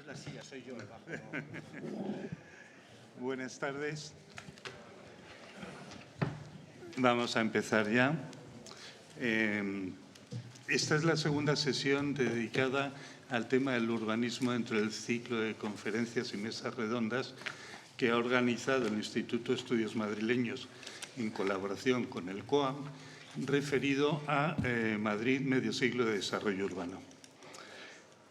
es la silla, soy yo el bajo. ¿No? Buenas tardes. Vamos a empezar ya. Esta es la segunda sesión dedicada al tema del urbanismo dentro del ciclo de conferencias y mesas redondas que ha organizado el Instituto de Estudios Madrileños en colaboración con el COAM, referido a Madrid, medio siglo de desarrollo urbano.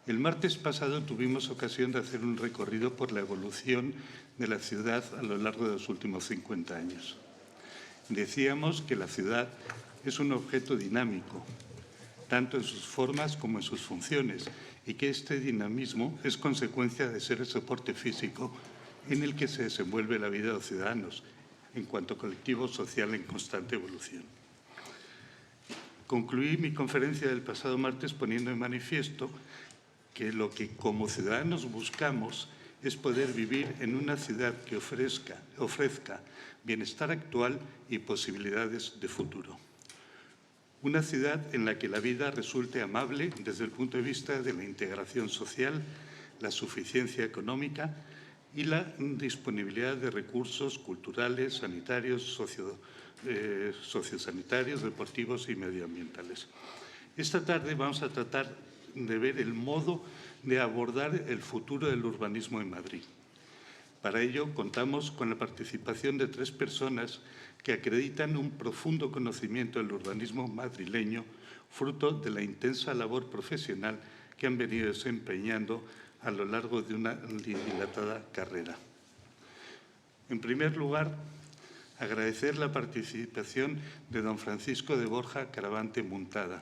El martes pasado tuvimos ocasión de hacer un recorrido por la evolución de la ciudad a lo largo de los últimos 50 años. Decíamos que la ciudad es un objeto dinámico, tanto en sus formas como en sus funciones, y que este dinamismo es consecuencia de ser el soporte físico en el que se desenvuelve la vida de los ciudadanos, en cuanto colectivo social en constante evolución. Concluí mi conferencia del pasado martes poniendo en manifiesto que lo que como ciudadanos buscamos es poder vivir en una ciudad que ofrezca bienestar actual y posibilidades de futuro. Una ciudad en la que la vida resulte amable desde el punto de vista de la integración social, la suficiencia económica y la disponibilidad de recursos culturales, sanitarios, sociosanitarios, deportivos y medioambientales. Esta tarde vamos a tratar de ver el modo de abordar el futuro del urbanismo en Madrid. Para ello, contamos con la participación de 3 personas que acreditan un profundo conocimiento del urbanismo madrileño, fruto de la intensa labor profesional que han venido desempeñando a lo largo de una dilatada carrera. En primer lugar, agradecer la participación de don Francisco de Borja Caravante Muntada.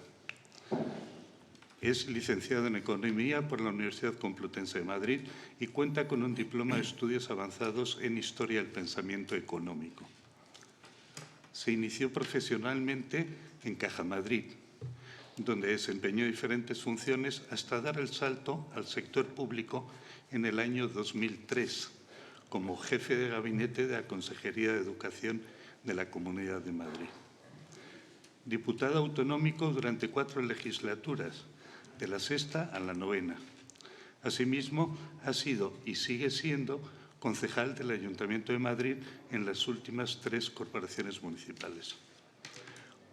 Es licenciado en Economía por la Universidad Complutense de Madrid y cuenta con un diploma de estudios avanzados en Historia del Pensamiento Económico. Se inició profesionalmente en Caja Madrid, donde desempeñó diferentes funciones hasta dar el salto al sector público en el año 2003, como jefe de gabinete de la Consejería de Educación de la Comunidad de Madrid. Diputado autonómico durante 4 legislaturas, de la 6ª a la 9ª. Asimismo, ha sido y sigue siendo concejal del Ayuntamiento de Madrid en las últimas 3 corporaciones municipales.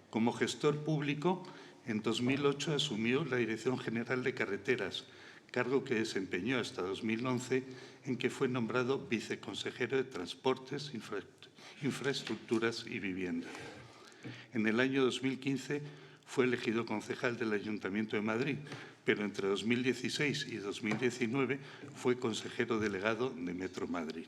Como gestor público, en 2008 asumió la Dirección General de Carreteras, cargo que desempeñó hasta 2011, en que fue nombrado viceconsejero de Transportes, Infraestructuras y Vivienda. En el año 2015 fue elegido concejal del Ayuntamiento de Madrid, pero entre 2016 y 2019 fue consejero delegado de Metro Madrid.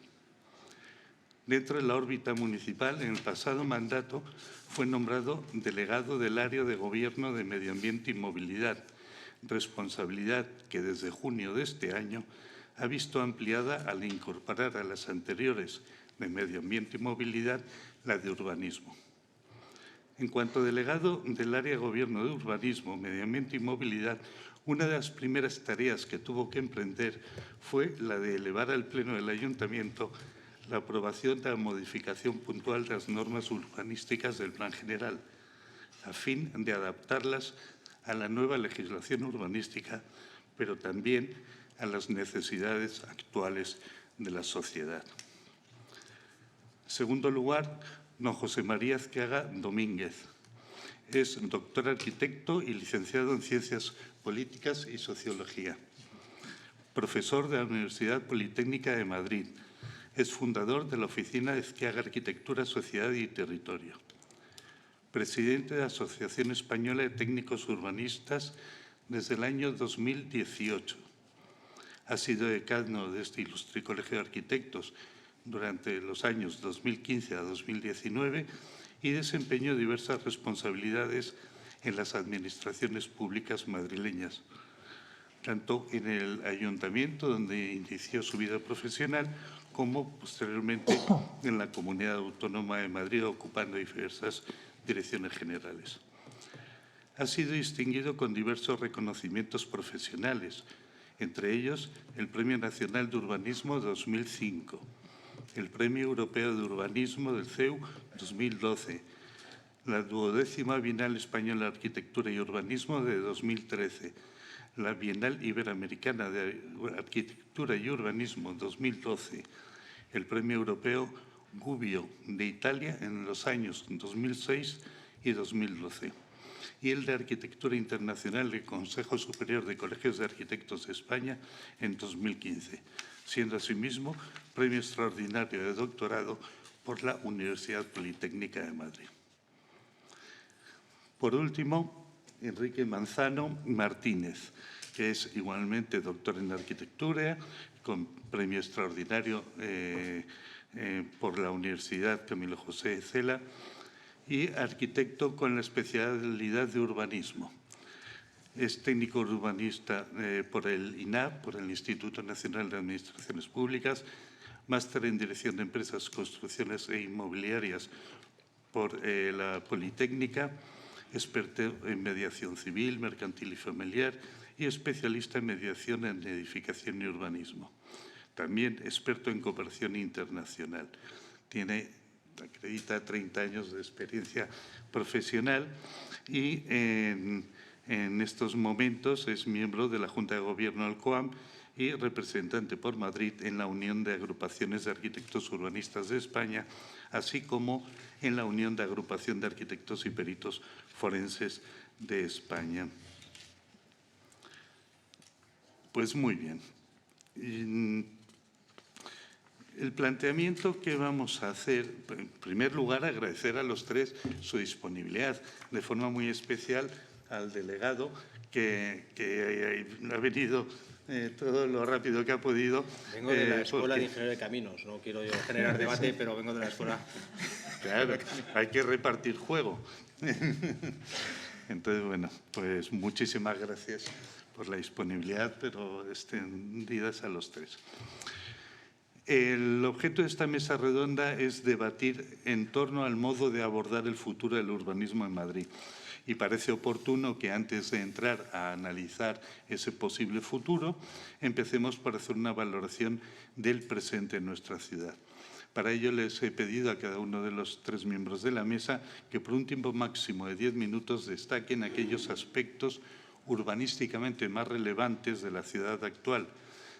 Dentro de la órbita municipal, en el pasado mandato, fue nombrado delegado del área de Gobierno de Medio Ambiente y Movilidad, responsabilidad que desde junio de este año ha visto ampliada al incorporar a las anteriores de Medio Ambiente y Movilidad la de Urbanismo. En cuanto a delegado del área de Gobierno de Urbanismo, Medio Ambiente y Movilidad, una de las primeras tareas que tuvo que emprender fue la de elevar al Pleno del Ayuntamiento la aprobación de la modificación puntual de las normas urbanísticas del Plan General, a fin de adaptarlas a la nueva legislación urbanística, pero también a las necesidades actuales de la sociedad. En segundo lugar, don José María Azqueaga Domínguez. Es doctor arquitecto y licenciado en Ciencias Políticas y Sociología. Profesor de la Universidad Politécnica de Madrid. Es fundador de la Oficina de Azqueaga Arquitectura, Sociedad y Territorio. Presidente de la Asociación Española de Técnicos Urbanistas desde el año 2018. Ha sido decano de este ilustre Colegio de Arquitectos durante los años 2015 a 2019 y desempeñó diversas responsabilidades en las administraciones públicas madrileñas, tanto en el Ayuntamiento, donde inició su vida profesional, como posteriormente en la Comunidad Autónoma de Madrid, ocupando diversas direcciones generales. Ha sido distinguido con diversos reconocimientos profesionales, entre ellos el Premio Nacional de Urbanismo 2005, el Premio Europeo de Urbanismo del CEU 2012, la 12ª Bienal Española de Arquitectura y Urbanismo de 2013, la Bienal Iberoamericana de Arquitectura y Urbanismo 2012, el Premio Europeo Gubbio de Italia en los años 2006 y 2012, y el de Arquitectura Internacional del Consejo Superior de Colegios de Arquitectos de España en 2015, siendo asimismo Premio Extraordinario de Doctorado por la Universidad Politécnica de Madrid. Por último, Enrique Manzano Martínez, que es igualmente doctor en Arquitectura, con Premio Extraordinario por la Universidad Camilo José Cela, y arquitecto con la especialidad de urbanismo. Es técnico urbanista por el INAP, por el Instituto Nacional de Administraciones Públicas, máster en Dirección de Empresas, Construcciones e Inmobiliarias por la Politécnica, experto en mediación civil, mercantil y familiar y especialista en mediación en edificación y urbanismo. También experto en cooperación internacional. Acredita 30 años de experiencia profesional y en estos momentos es miembro de la Junta de Gobierno del COAM y representante por Madrid en la Unión de Agrupaciones de Arquitectos Urbanistas de España, así como en la Unión de Agrupación de Arquitectos y Peritos Forenses de España. Pues muy bien. El planteamiento que vamos a hacer, en primer lugar, agradecer a los tres su disponibilidad, de forma muy especial al delegado, que ha venido todo lo rápido que ha podido. Vengo de la Escuela de Ingeniería de Caminos, no quiero yo generar debate, pero vengo de la escuela. Claro, hay que repartir juego. Entonces, bueno, pues muchísimas gracias por la disponibilidad, pero extendidas a los tres. El objeto de esta mesa redonda es debatir en torno al modo de abordar el futuro del urbanismo en Madrid. Y parece oportuno que antes de entrar a analizar ese posible futuro, empecemos por hacer una valoración del presente en nuestra ciudad. Para ello les he pedido a cada uno de los tres miembros de la mesa que por un tiempo máximo de 10 minutos destaquen aquellos aspectos urbanísticamente más relevantes de la ciudad actual,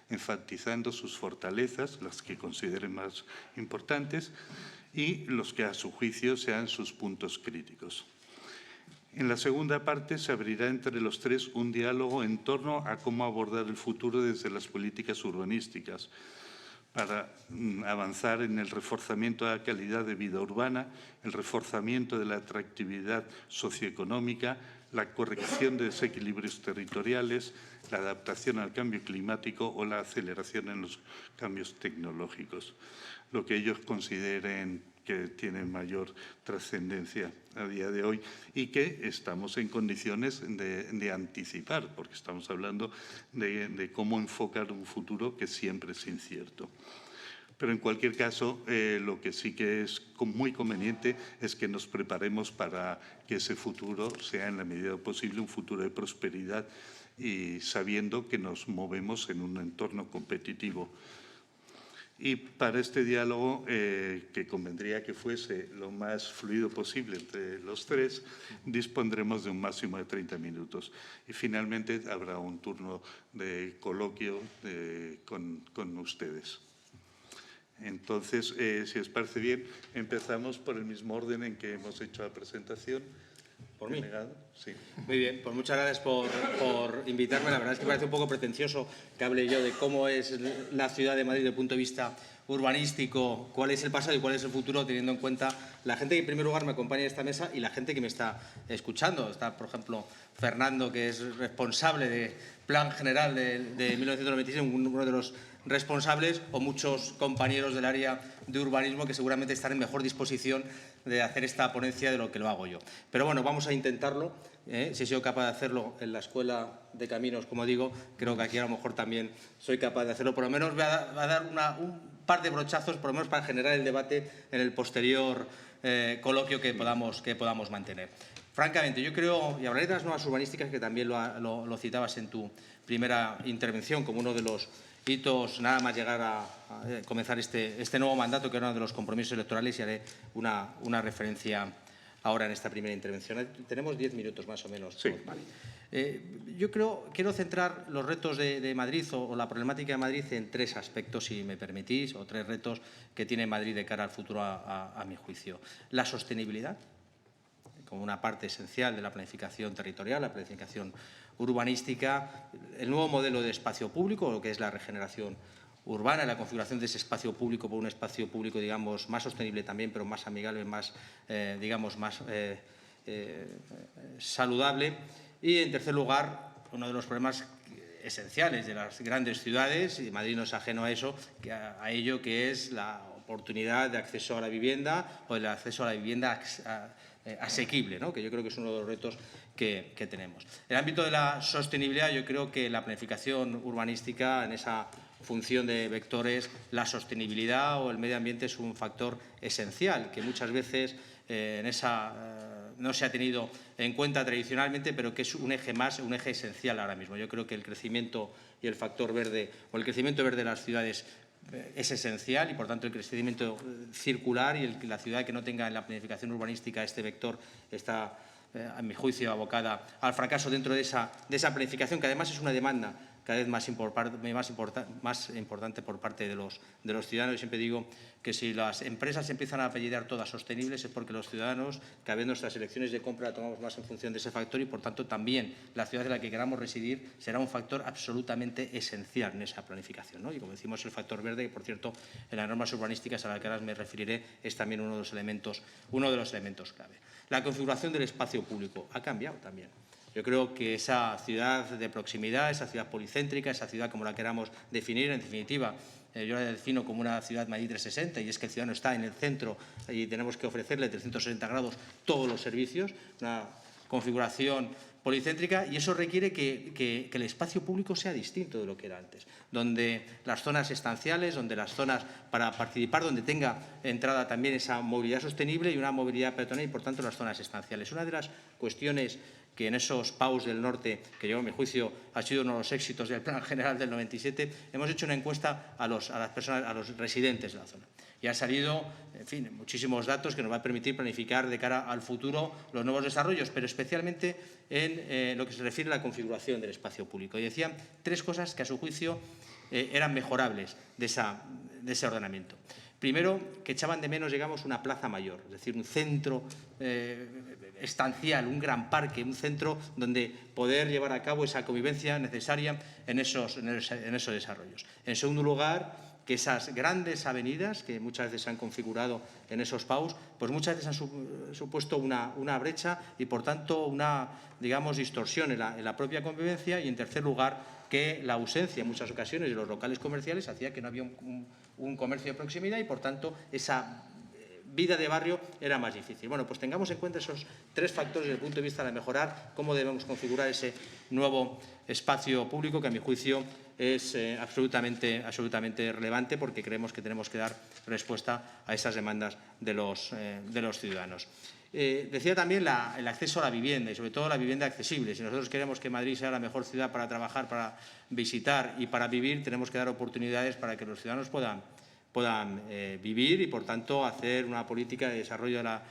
enfatizando sus fortalezas, las que consideren más importantes, y los que a su juicio sean sus puntos críticos. En la segunda parte se abrirá entre los tres un diálogo en torno a cómo abordar el futuro desde las políticas urbanísticas, para avanzar en el reforzamiento de la calidad de vida urbana, el reforzamiento de la atractividad socioeconómica, la corrección de desequilibrios territoriales, la adaptación al cambio climático o la aceleración en los cambios tecnológicos, lo que ellos consideren que tiene mayor trascendencia a día de hoy y que estamos en condiciones de anticipar, porque estamos hablando de cómo enfocar un futuro que siempre es incierto. Pero en cualquier caso, lo que sí que es muy conveniente es que nos preparemos para que ese futuro sea, en la medida posible, un futuro de prosperidad y sabiendo que nos movemos en un entorno competitivo. Y para este diálogo, que convendría que fuese lo más fluido posible entre los tres, dispondremos de un máximo de 30 minutos. Y finalmente habrá un turno de coloquio con ustedes. Entonces, si os parece bien, empezamos por el mismo orden en que hemos hecho la presentación. ¿Por mí? Sí. Muy bien, pues muchas gracias por invitarme. La verdad es que parece un poco pretencioso que hable yo de cómo es la ciudad de Madrid desde el punto de vista urbanístico, cuál es el pasado y cuál es el futuro, teniendo en cuenta la gente que en primer lugar me acompaña en esta mesa y la gente que me está escuchando. Está, por ejemplo, Fernando, que es responsable de Plan General de 1996, uno de los responsables, o muchos compañeros del área de urbanismo que seguramente están en mejor disposición de hacer esta ponencia de lo que lo hago yo. Pero bueno, vamos a intentarlo. Si he sido capaz de hacerlo en la Escuela de Caminos, como digo, creo que aquí a lo mejor también soy capaz de hacerlo. Por lo menos voy a dar un par de brochazos, por lo menos para generar el debate en el posterior coloquio que podamos mantener. Francamente, yo creo, y hablaré de las nuevas urbanísticas, que también lo citabas en tu primera intervención como uno de los hitos, nada más llegar a comenzar este nuevo mandato, que era uno de los compromisos electorales, y haré una referencia ahora en esta primera intervención. Tenemos 10 minutos más o menos. Sí. Vale. Yo quiero centrar los retos de Madrid o la problemática de Madrid en 3 aspectos, si me permitís, o 3 retos que tiene Madrid de cara al futuro, a mi juicio. La sostenibilidad, como una parte esencial de la planificación territorial, la planificación urbanística, el nuevo modelo de espacio público, lo que es la regeneración urbana, la configuración de ese espacio público por un espacio público, digamos, más sostenible también, pero más amigable, más, digamos, más saludable. Y, en tercer lugar, uno de los problemas esenciales de las grandes ciudades, y Madrid no es ajeno a eso, a ello, que es la oportunidad de acceso a la vivienda o el acceso a la vivienda asequible, ¿no? Que yo creo que es uno de los retos que tenemos. En el ámbito de la sostenibilidad, yo creo que la planificación urbanística, en esa función de vectores, la sostenibilidad o el medio ambiente es un factor esencial, que muchas veces no se ha tenido en cuenta tradicionalmente, pero que es un eje esencial ahora mismo. Yo creo que el crecimiento y el factor verde, o el crecimiento verde de las ciudades, es esencial, y por tanto el crecimiento circular, y la ciudad que no tenga en la planificación urbanística este vector está, a mi juicio, abocada al fracaso dentro de esa planificación, que además es una demanda cada vez más importante por parte de los ciudadanos. Y siempre digo que si las empresas empiezan a apellidar todas sostenibles es porque los ciudadanos, cada vez nuestras elecciones de compra la tomamos más en función de ese factor, y por tanto también la ciudad en la que queramos residir será un factor absolutamente esencial en esa planificación, ¿no? Y como decimos, el factor verde, que por cierto en las normas urbanísticas a las que ahora me referiré es también uno de los elementos clave. La configuración del espacio público ha cambiado también. Yo creo que esa ciudad de proximidad, esa ciudad policéntrica, esa ciudad como la queramos definir, en definitiva, yo la defino como una ciudad Madrid 360, y es que el ciudadano está en el centro y tenemos que ofrecerle 360 grados todos los servicios, una configuración policéntrica, y eso requiere que el espacio público sea distinto de lo que era antes, donde las zonas estanciales, donde las zonas para participar, donde tenga entrada también esa movilidad sostenible y una movilidad peatonal, y por tanto las zonas estanciales. Una de las cuestiones que en esos PAUs del norte, que yo, a mi juicio, ha sido uno de los éxitos del Plan General del 97, hemos hecho una encuesta a los residentes de la zona. Y han salido, en fin, muchísimos datos que nos va a permitir planificar de cara al futuro los nuevos desarrollos, pero especialmente en lo que se refiere a la configuración del espacio público. Y decían 3 cosas que, a su juicio, eran mejorables de ese ordenamiento. Primero, que echaban de menos, digamos, una plaza mayor, es decir, un centro estancial, un gran parque, un centro donde poder llevar a cabo esa convivencia necesaria en esos desarrollos. En segundo lugar, que esas grandes avenidas que muchas veces se han configurado en esos PAUs, pues muchas veces han supuesto una brecha y, por tanto, una, digamos, distorsión en la propia convivencia. Y, en tercer lugar, que la ausencia en muchas ocasiones de los locales comerciales hacía que no había un comercio de proximidad, y, por tanto, esa vida de barrio era más difícil. Bueno, pues tengamos en cuenta esos 3 factores desde el punto de vista de mejorar cómo debemos configurar ese nuevo espacio público, que, a mi juicio, es absolutamente relevante, porque creemos que tenemos que dar respuesta a esas demandas de los ciudadanos. Decía también el acceso a la vivienda, y sobre todo la vivienda accesible. Si nosotros queremos que Madrid sea la mejor ciudad para trabajar, para visitar y para vivir, tenemos que dar oportunidades para que los ciudadanos puedan vivir, y, por tanto, hacer una política de desarrollo de la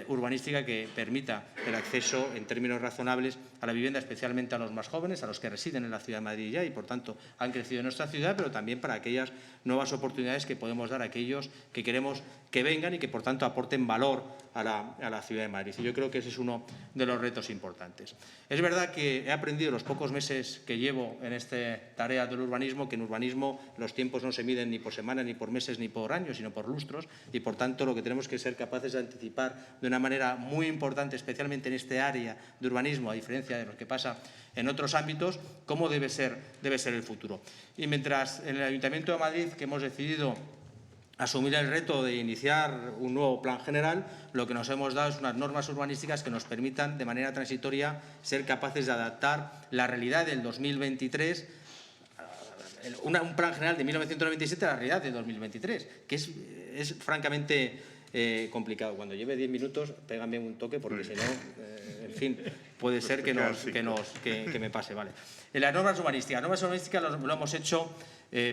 urbanística que permita el acceso en términos razonables a la vivienda, especialmente a los más jóvenes, a los que residen en la ciudad de Madrid ya y, por tanto, han crecido en nuestra ciudad, pero también para aquellas nuevas oportunidades que podemos dar a aquellos que queremos que vengan y que, por tanto, aporten valor a la ciudad de Madrid. Y yo creo que ese es uno de los retos importantes. Es verdad que he aprendido los pocos meses que llevo en esta tarea del urbanismo, que en urbanismo los tiempos no se miden ni por semanas, ni por meses, ni por años, sino por lustros, y, por tanto, lo que tenemos que ser capaces de anticipar de una manera muy importante, especialmente en este área de urbanismo, a diferencia de lo que pasa en otros ámbitos, cómo debe ser el futuro. Y mientras en el Ayuntamiento de Madrid, que hemos decidido asumir el reto de iniciar un nuevo plan general, lo que nos hemos dado es unas normas urbanísticas que nos permitan, de manera transitoria, ser capaces de adaptar la realidad del 2023, un plan general de 1997 a la realidad de 2023, que es francamente complicado. Cuando lleve 10 minutos, pégame un toque, porque si no, en fin, puede ser que me pase. Vale. En las normas urbanísticas lo hemos hecho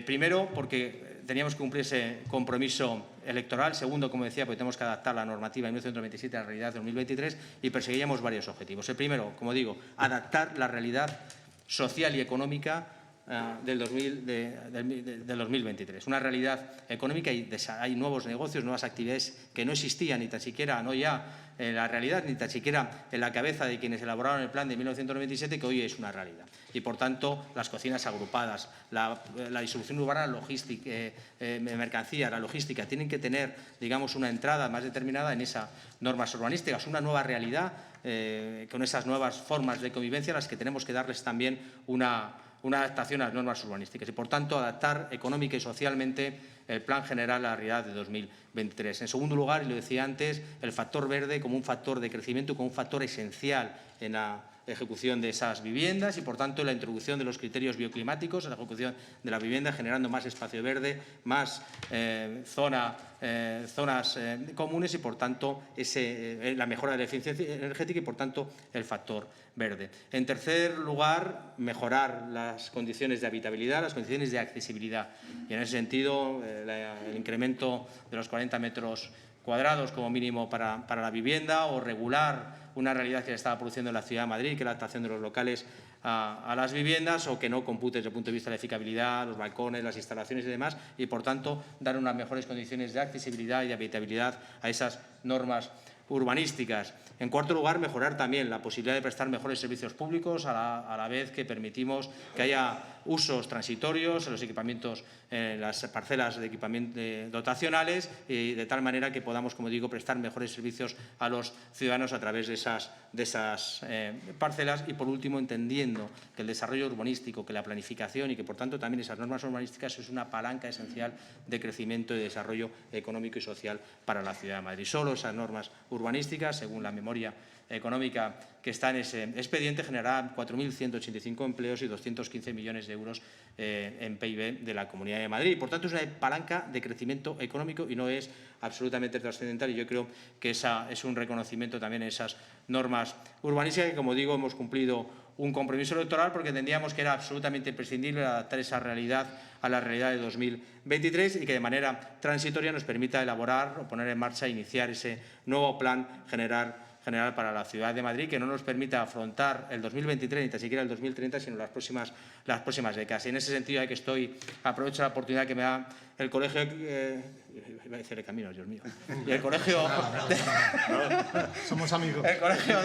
primero porque teníamos que cumplir ese compromiso electoral. Segundo, como decía, porque tenemos que adaptar la normativa de 1997 a la realidad de 2023 y perseguíamos varios objetivos. El primero, como digo, adaptar la realidad social y económica del 2023. Una realidad económica y hay nuevos negocios, nuevas actividades que no existían ni tan siquiera, no ya en la realidad, ni tan siquiera en la cabeza de quienes elaboraron el plan de 1997, que hoy es una realidad. Y, por tanto, las cocinas agrupadas, la distribución urbana, logística, mercancía, la logística, tienen que tener, digamos, una entrada más determinada en esas normas urbanísticas, una nueva realidad con esas nuevas formas de convivencia a las que tenemos que darles también una adaptación a las normas urbanísticas y, por tanto, adaptar económica y socialmente el Plan General a la realidad de 2023. En segundo lugar, y lo decía antes, el factor verde como un factor de crecimiento, como un factor esencial en la ejecución de esas viviendas y, por tanto, la introducción de los criterios bioclimáticos en la ejecución de la vivienda, generando más espacio verde, más zonas comunes y, por tanto, la mejora de la eficiencia energética y, por tanto, el factor verde. En tercer lugar, mejorar las condiciones de habitabilidad, las condiciones de accesibilidad. Y, en ese sentido, el incremento de los 40 metros cuadrados como mínimo para la vivienda o regular una realidad que se estaba produciendo en la Ciudad de Madrid, que es la adaptación de los locales a las viviendas o que no compute desde el punto de vista de la edificabilidad, los balcones, las instalaciones y demás y, por tanto, dar unas mejores condiciones de accesibilidad y de habitabilidad a esas normas urbanísticas. En cuarto lugar, mejorar también la posibilidad de prestar mejores servicios públicos a la vez que permitimos que haya usos transitorios en los equipamientos, en las parcelas de equipamiento dotacionales y de tal manera que podamos, como digo, prestar mejores servicios a los ciudadanos a través de esas parcelas y, por último, entendiendo que el desarrollo urbanístico, que la planificación y que, por tanto, también esas normas urbanísticas es una palanca esencial de crecimiento y desarrollo económico y social para la Ciudad de Madrid. Solo esas normas urbanísticas, según la memoria económica que está en ese expediente, generarán 4.185 empleos y 215 millones de euros en PIB de la Comunidad de Madrid. Por tanto, es una palanca de crecimiento económico y no es absolutamente trascendental. Y yo creo que esa es un reconocimiento también en esas normas urbanísticas que, como digo, hemos cumplido un compromiso electoral porque entendíamos que era absolutamente imprescindible adaptar esa realidad a la realidad de 2023 y que de manera transitoria nos permita elaborar o poner en marcha e iniciar ese nuevo plan general para la Ciudad de Madrid que no nos permita afrontar el 2023 ni tan siquiera el 2030, sino las próximas décadas. Y en ese sentido aprovecho la oportunidad que me da el colegio, iba a decir el camino, Dios mío, y el colegio somos amigos. El colegio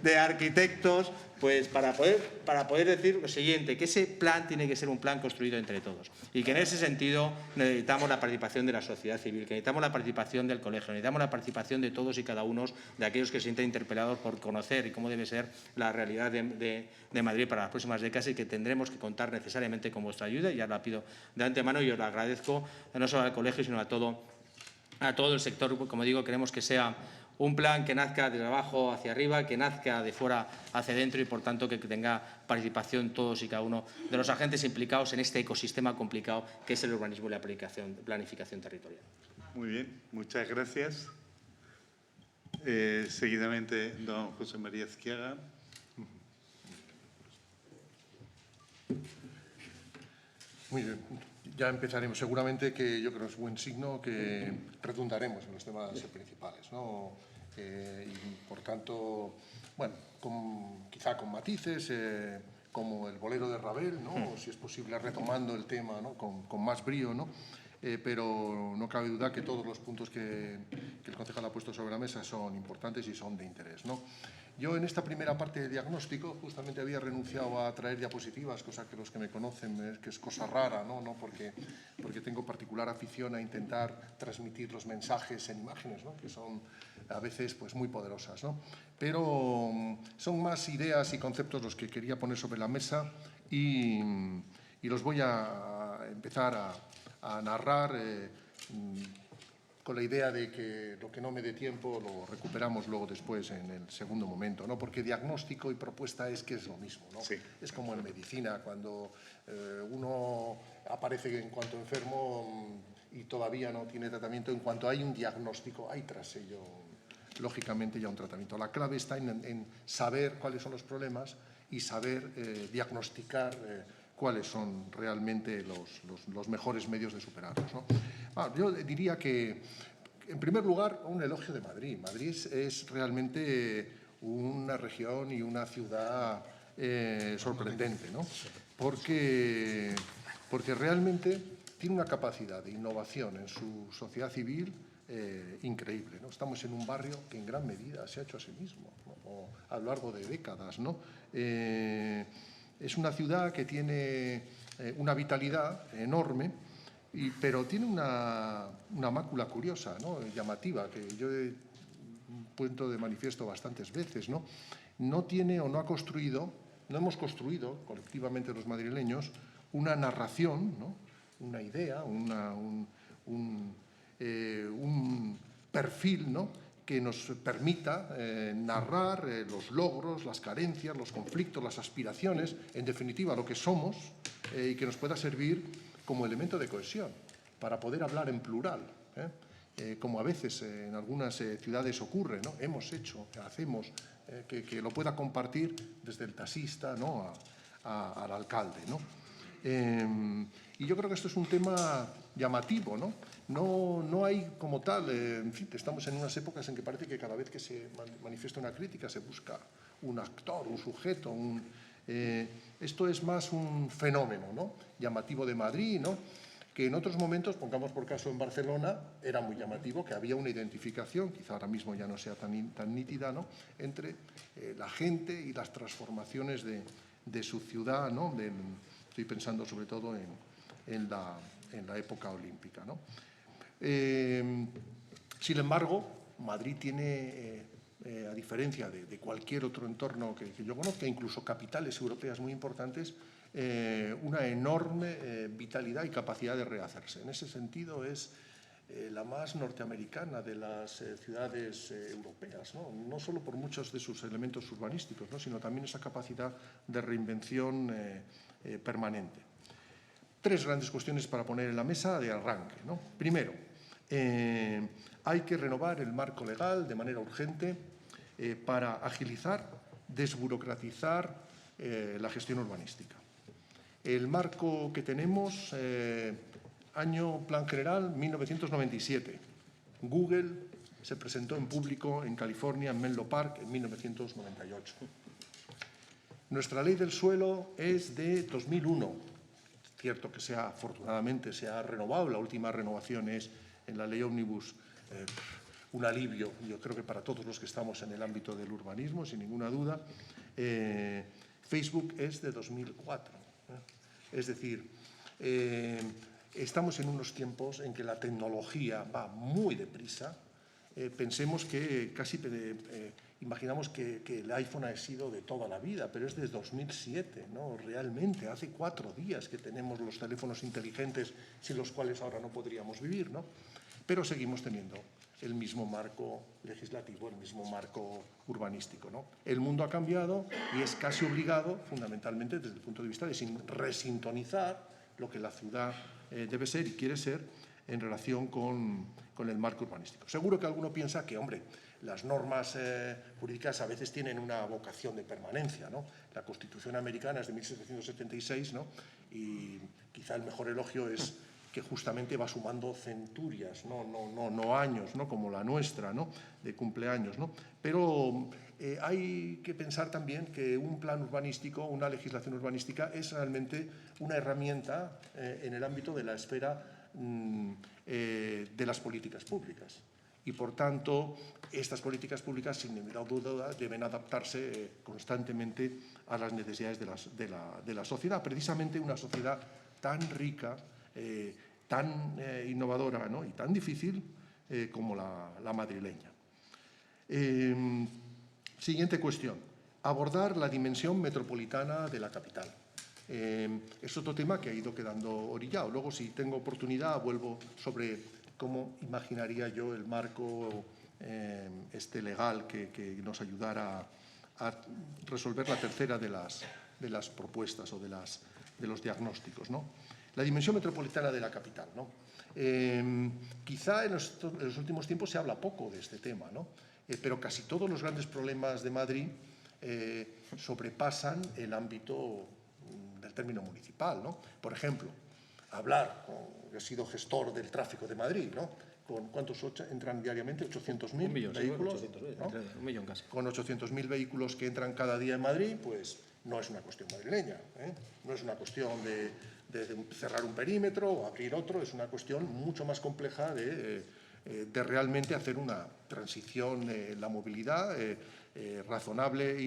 de arquitectos, pues para poder decir lo siguiente, que ese plan tiene que ser un plan construido entre todos y que en ese sentido necesitamos la participación de la sociedad civil, que necesitamos la participación del colegio, necesitamos la participación de todos y cada uno de aquellos que se sienten interpelados por conocer y cómo debe ser la realidad de Madrid para las próximas décadas y que tendremos que contar necesariamente con vuestra ayuda y ya la pido de antemano y os la agradezco no solo al colegio sino a todo el sector. Como digo, queremos que sea un plan que nazca de abajo hacia arriba, que nazca de fuera hacia dentro y, por tanto, que tenga participación todos y cada uno de los agentes implicados en este ecosistema complicado que es el urbanismo y la planificación territorial. Muy bien, muchas gracias. Seguidamente, don José María Ezquiaga. Muy bien. Ya empezaremos. Seguramente que yo creo que es buen signo que redundaremos en los temas principales, ¿no? Y por tanto, bueno, quizá con matices, como el bolero de Ravel, ¿no? O si es posible retomando el tema, ¿no? con más brío, ¿no? Pero no cabe duda que todos los puntos que el concejal ha puesto sobre la mesa son importantes y son de interés, ¿no? Yo en esta primera parte de diagnóstico justamente había renunciado a traer diapositivas, cosa que los que me conocen que es cosa rara, ¿no? porque tengo particular afición a intentar transmitir los mensajes en imágenes, ¿no? Que son a veces pues, muy poderosas, ¿no? Pero son más ideas y conceptos los que quería poner sobre la mesa y los voy a empezar a narrar con la idea de que lo que no me dé tiempo lo recuperamos luego después en el segundo momento, ¿no? Porque diagnóstico y propuesta es que es lo mismo, ¿no? Sí. Es como en medicina, cuando uno aparece en cuanto enfermo y todavía no tiene tratamiento, en cuanto hay un diagnóstico, hay tras ello lógicamente, ya un tratamiento. La clave está en saber cuáles son los problemas y saber diagnosticar cuáles son realmente los mejores medios de superarlos, ¿no? Yo diría que, en primer lugar, un elogio de Madrid. Madrid es realmente una región y una ciudad sorprendente, ¿no? Porque realmente tiene una capacidad de innovación en su sociedad civil increíble, ¿no? Estamos en un barrio que en gran medida se ha hecho a sí mismo, ¿no? A lo largo de décadas, ¿no? Es una ciudad que tiene una vitalidad enorme, pero tiene una mácula curiosa, ¿no? Llamativa, que yo he puesto de manifiesto bastantes veces, ¿no? No tiene o no ha construido, no hemos construido colectivamente los madrileños una narración, ¿no? Una idea, un perfil, ¿no? Que nos permita narrar los logros, las carencias, los conflictos, las aspiraciones, en definitiva, lo que somos, y que nos pueda servir como elemento de cohesión, para poder hablar en plural, como a veces en algunas ciudades ocurre, ¿no? Hemos hecho, hacemos, que lo pueda compartir desde el taxista, ¿no? al alcalde, ¿no? Y yo creo que esto es un tema llamativo, ¿no? No hay como tal, en fin, estamos en unas épocas en que parece que cada vez que se manifiesta una crítica se busca un actor, un sujeto, esto es más un fenómeno, ¿no? Llamativo de Madrid, ¿no? Que en otros momentos, pongamos por caso en Barcelona, era muy llamativo, que había una identificación, quizá ahora mismo ya no sea tan nítida, ¿no? Entre la gente y las transformaciones de su ciudad, ¿no? Estoy pensando sobre todo en la época olímpica, ¿no? Sin embargo, Madrid tiene, a diferencia de cualquier otro entorno que yo conozca, incluso capitales europeas muy importantes, una enorme vitalidad y capacidad de rehacerse. En ese sentido es la más norteamericana de las ciudades europeas, ¿no? No solo por muchos de sus elementos urbanísticos, ¿no? Sino también esa capacidad de reinvención permanente. Tres grandes cuestiones para poner en la mesa de arranque, ¿no? Primero, hay que renovar el marco legal de manera urgente para agilizar, desburocratizar la gestión urbanística. El marco que tenemos, Plan General 1997. Google se presentó en público en California, en Menlo Park, en 1998. Nuestra ley del suelo es de 2001. Cierto que afortunadamente se ha renovado, la última renovación es en la ley Ómnibus, un alivio, yo creo que para todos los que estamos en el ámbito del urbanismo, sin ninguna duda. Facebook es de 2004. Es decir, estamos en unos tiempos en que la tecnología va muy deprisa. Pensemos que imaginamos que el iPhone ha sido de toda la vida, pero es de 2007, ¿no? Realmente, hace 4 días que tenemos los teléfonos inteligentes sin los cuales ahora no podríamos vivir, ¿no? Pero seguimos teniendo el mismo marco legislativo, el mismo marco urbanístico, ¿no? El mundo ha cambiado y es casi obligado, fundamentalmente desde el punto de vista de resintonizar lo que la ciudad debe ser y quiere ser en relación con el marco urbanístico. Seguro que alguno piensa que, hombre, las normas jurídicas a veces tienen una vocación de permanencia, ¿no? La Constitución americana es de 1776, ¿no? Y quizá el mejor elogio es que justamente va sumando centurias, no años, ¿no? Como la nuestra, ¿no? De cumpleaños, ¿no? Pero hay que pensar también que un plan urbanístico, una legislación urbanística, es realmente una herramienta en el ámbito de la esfera de las políticas públicas. Y, por tanto, estas políticas públicas, sin ninguna duda, deben adaptarse constantemente a las necesidades de la sociedad. Precisamente una sociedad tan rica, tan innovadora, ¿no? Y tan difícil como la madrileña. Siguiente cuestión. Abordar la dimensión metropolitana de la capital. Es otro tema que ha ido quedando orillado. Luego, si tengo oportunidad, vuelvo sobre cómo imaginaría yo el marco legal que nos ayudara a resolver la tercera de las propuestas o de los diagnósticos, ¿no? La dimensión metropolitana de la capital, ¿no? Quizá en los últimos tiempos se habla poco de este tema, ¿no? pero casi todos los grandes problemas de Madrid sobrepasan el ámbito del término municipal, ¿no? Por ejemplo, he sido gestor del tráfico de Madrid, ¿no? ¿Con cuántos entran diariamente? 800.000 vehículos. Sí, 800.000, ¿no? Un millón casi. Con 800.000 vehículos que entran cada día en Madrid, pues no es una cuestión madrileña, ¿eh? No es una cuestión de cerrar un perímetro o abrir otro, es una cuestión mucho más compleja de realmente hacer una transición en la movilidad razonable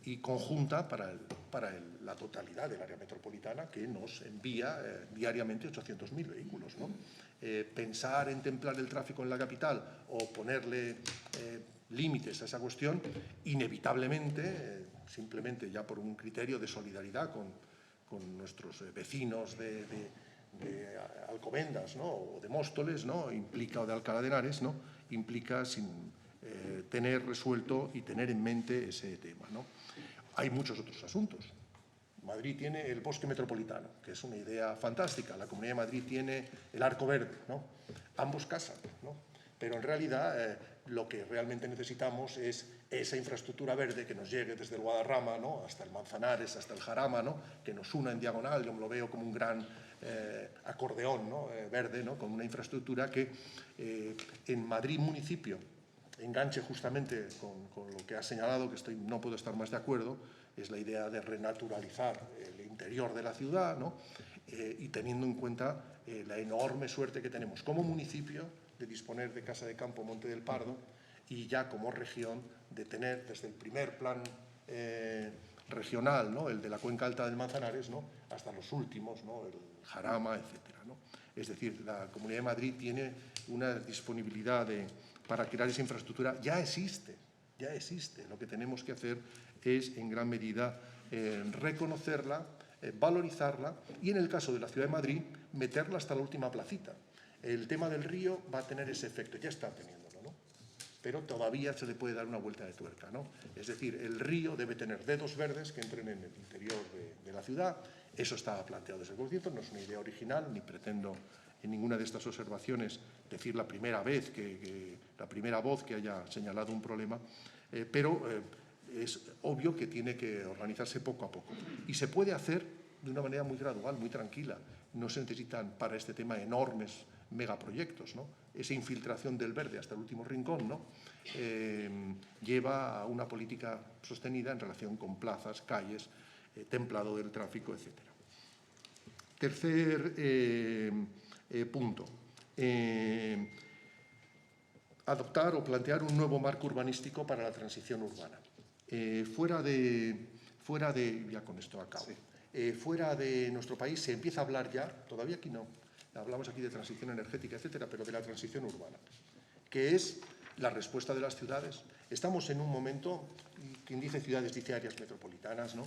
y conjunta para la totalidad del área metropolitana, que nos envía diariamente 800.000 vehículos, ¿no? Pensar en templar el tráfico en la capital o ponerle límites a esa cuestión, inevitablemente, simplemente ya por un criterio de solidaridad con nuestros vecinos de Alcobendas, ¿no? O de Móstoles, ¿no? Implica, o de Alcalá de Henares, ¿no? Implica tener resuelto y tener en mente ese tema, ¿no? Hay muchos otros asuntos. Madrid tiene el bosque metropolitano, que es una idea fantástica. La Comunidad de Madrid tiene el Arco Verde, ¿no? Ambos casan, ¿no? Pero en realidad lo que realmente necesitamos es esa infraestructura verde que nos llegue desde el Guadarrama, ¿no? Hasta el Manzanares, hasta el Jarama, ¿no? Que nos una en diagonal. Yo lo veo como un gran acordeón, ¿no? Verde, ¿no? Con una infraestructura que en Madrid municipio enganche justamente con lo que ha señalado, que no puedo estar más de acuerdo, es la idea de renaturalizar el interior de la ciudad, ¿no? Y teniendo en cuenta la enorme suerte que tenemos como municipio de disponer de Casa de Campo Monte del Pardo y ya como región de tener desde el primer plan regional, ¿no? El de la cuenca alta del Manzanares, ¿no? Hasta los últimos, ¿no? El Jarama, etcétera, ¿no? Es decir, la Comunidad de Madrid tiene una disponibilidad para crear esa infraestructura. Ya existe. Lo que tenemos que hacer es, en gran medida, reconocerla, valorizarla y, en el caso de la Ciudad de Madrid, meterla hasta la última placita. El tema del río va a tener ese efecto, ya está teniéndolo, ¿no? Pero todavía se le puede dar una vuelta de tuerca, ¿no? Es decir, el río debe tener dedos verdes que entren en el interior de la ciudad. Eso estaba planteado desde el concierto, no es una idea original, ni pretendo en ninguna de estas observaciones decir la primera voz que haya señalado un problema, pero es obvio que tiene que organizarse poco a poco. Y se puede hacer de una manera muy gradual, muy tranquila. No se necesitan para este tema enormes megaproyectos, ¿no? Esa infiltración del verde hasta el último rincón, ¿no? Lleva a una política sostenida en relación con plazas, calles, templado del tráfico, etc. Tercer punto. Adoptar o plantear un nuevo marco urbanístico para la transición urbana. Fuera de ya con esto acabo. Sí. Fuera de nuestro país se empieza a hablar ya, todavía aquí no, hablamos aquí de transición energética, etcétera, pero de la transición urbana, que es la respuesta de las ciudades. Estamos en un momento, quien dice ciudades dice áreas metropolitanas, ¿no?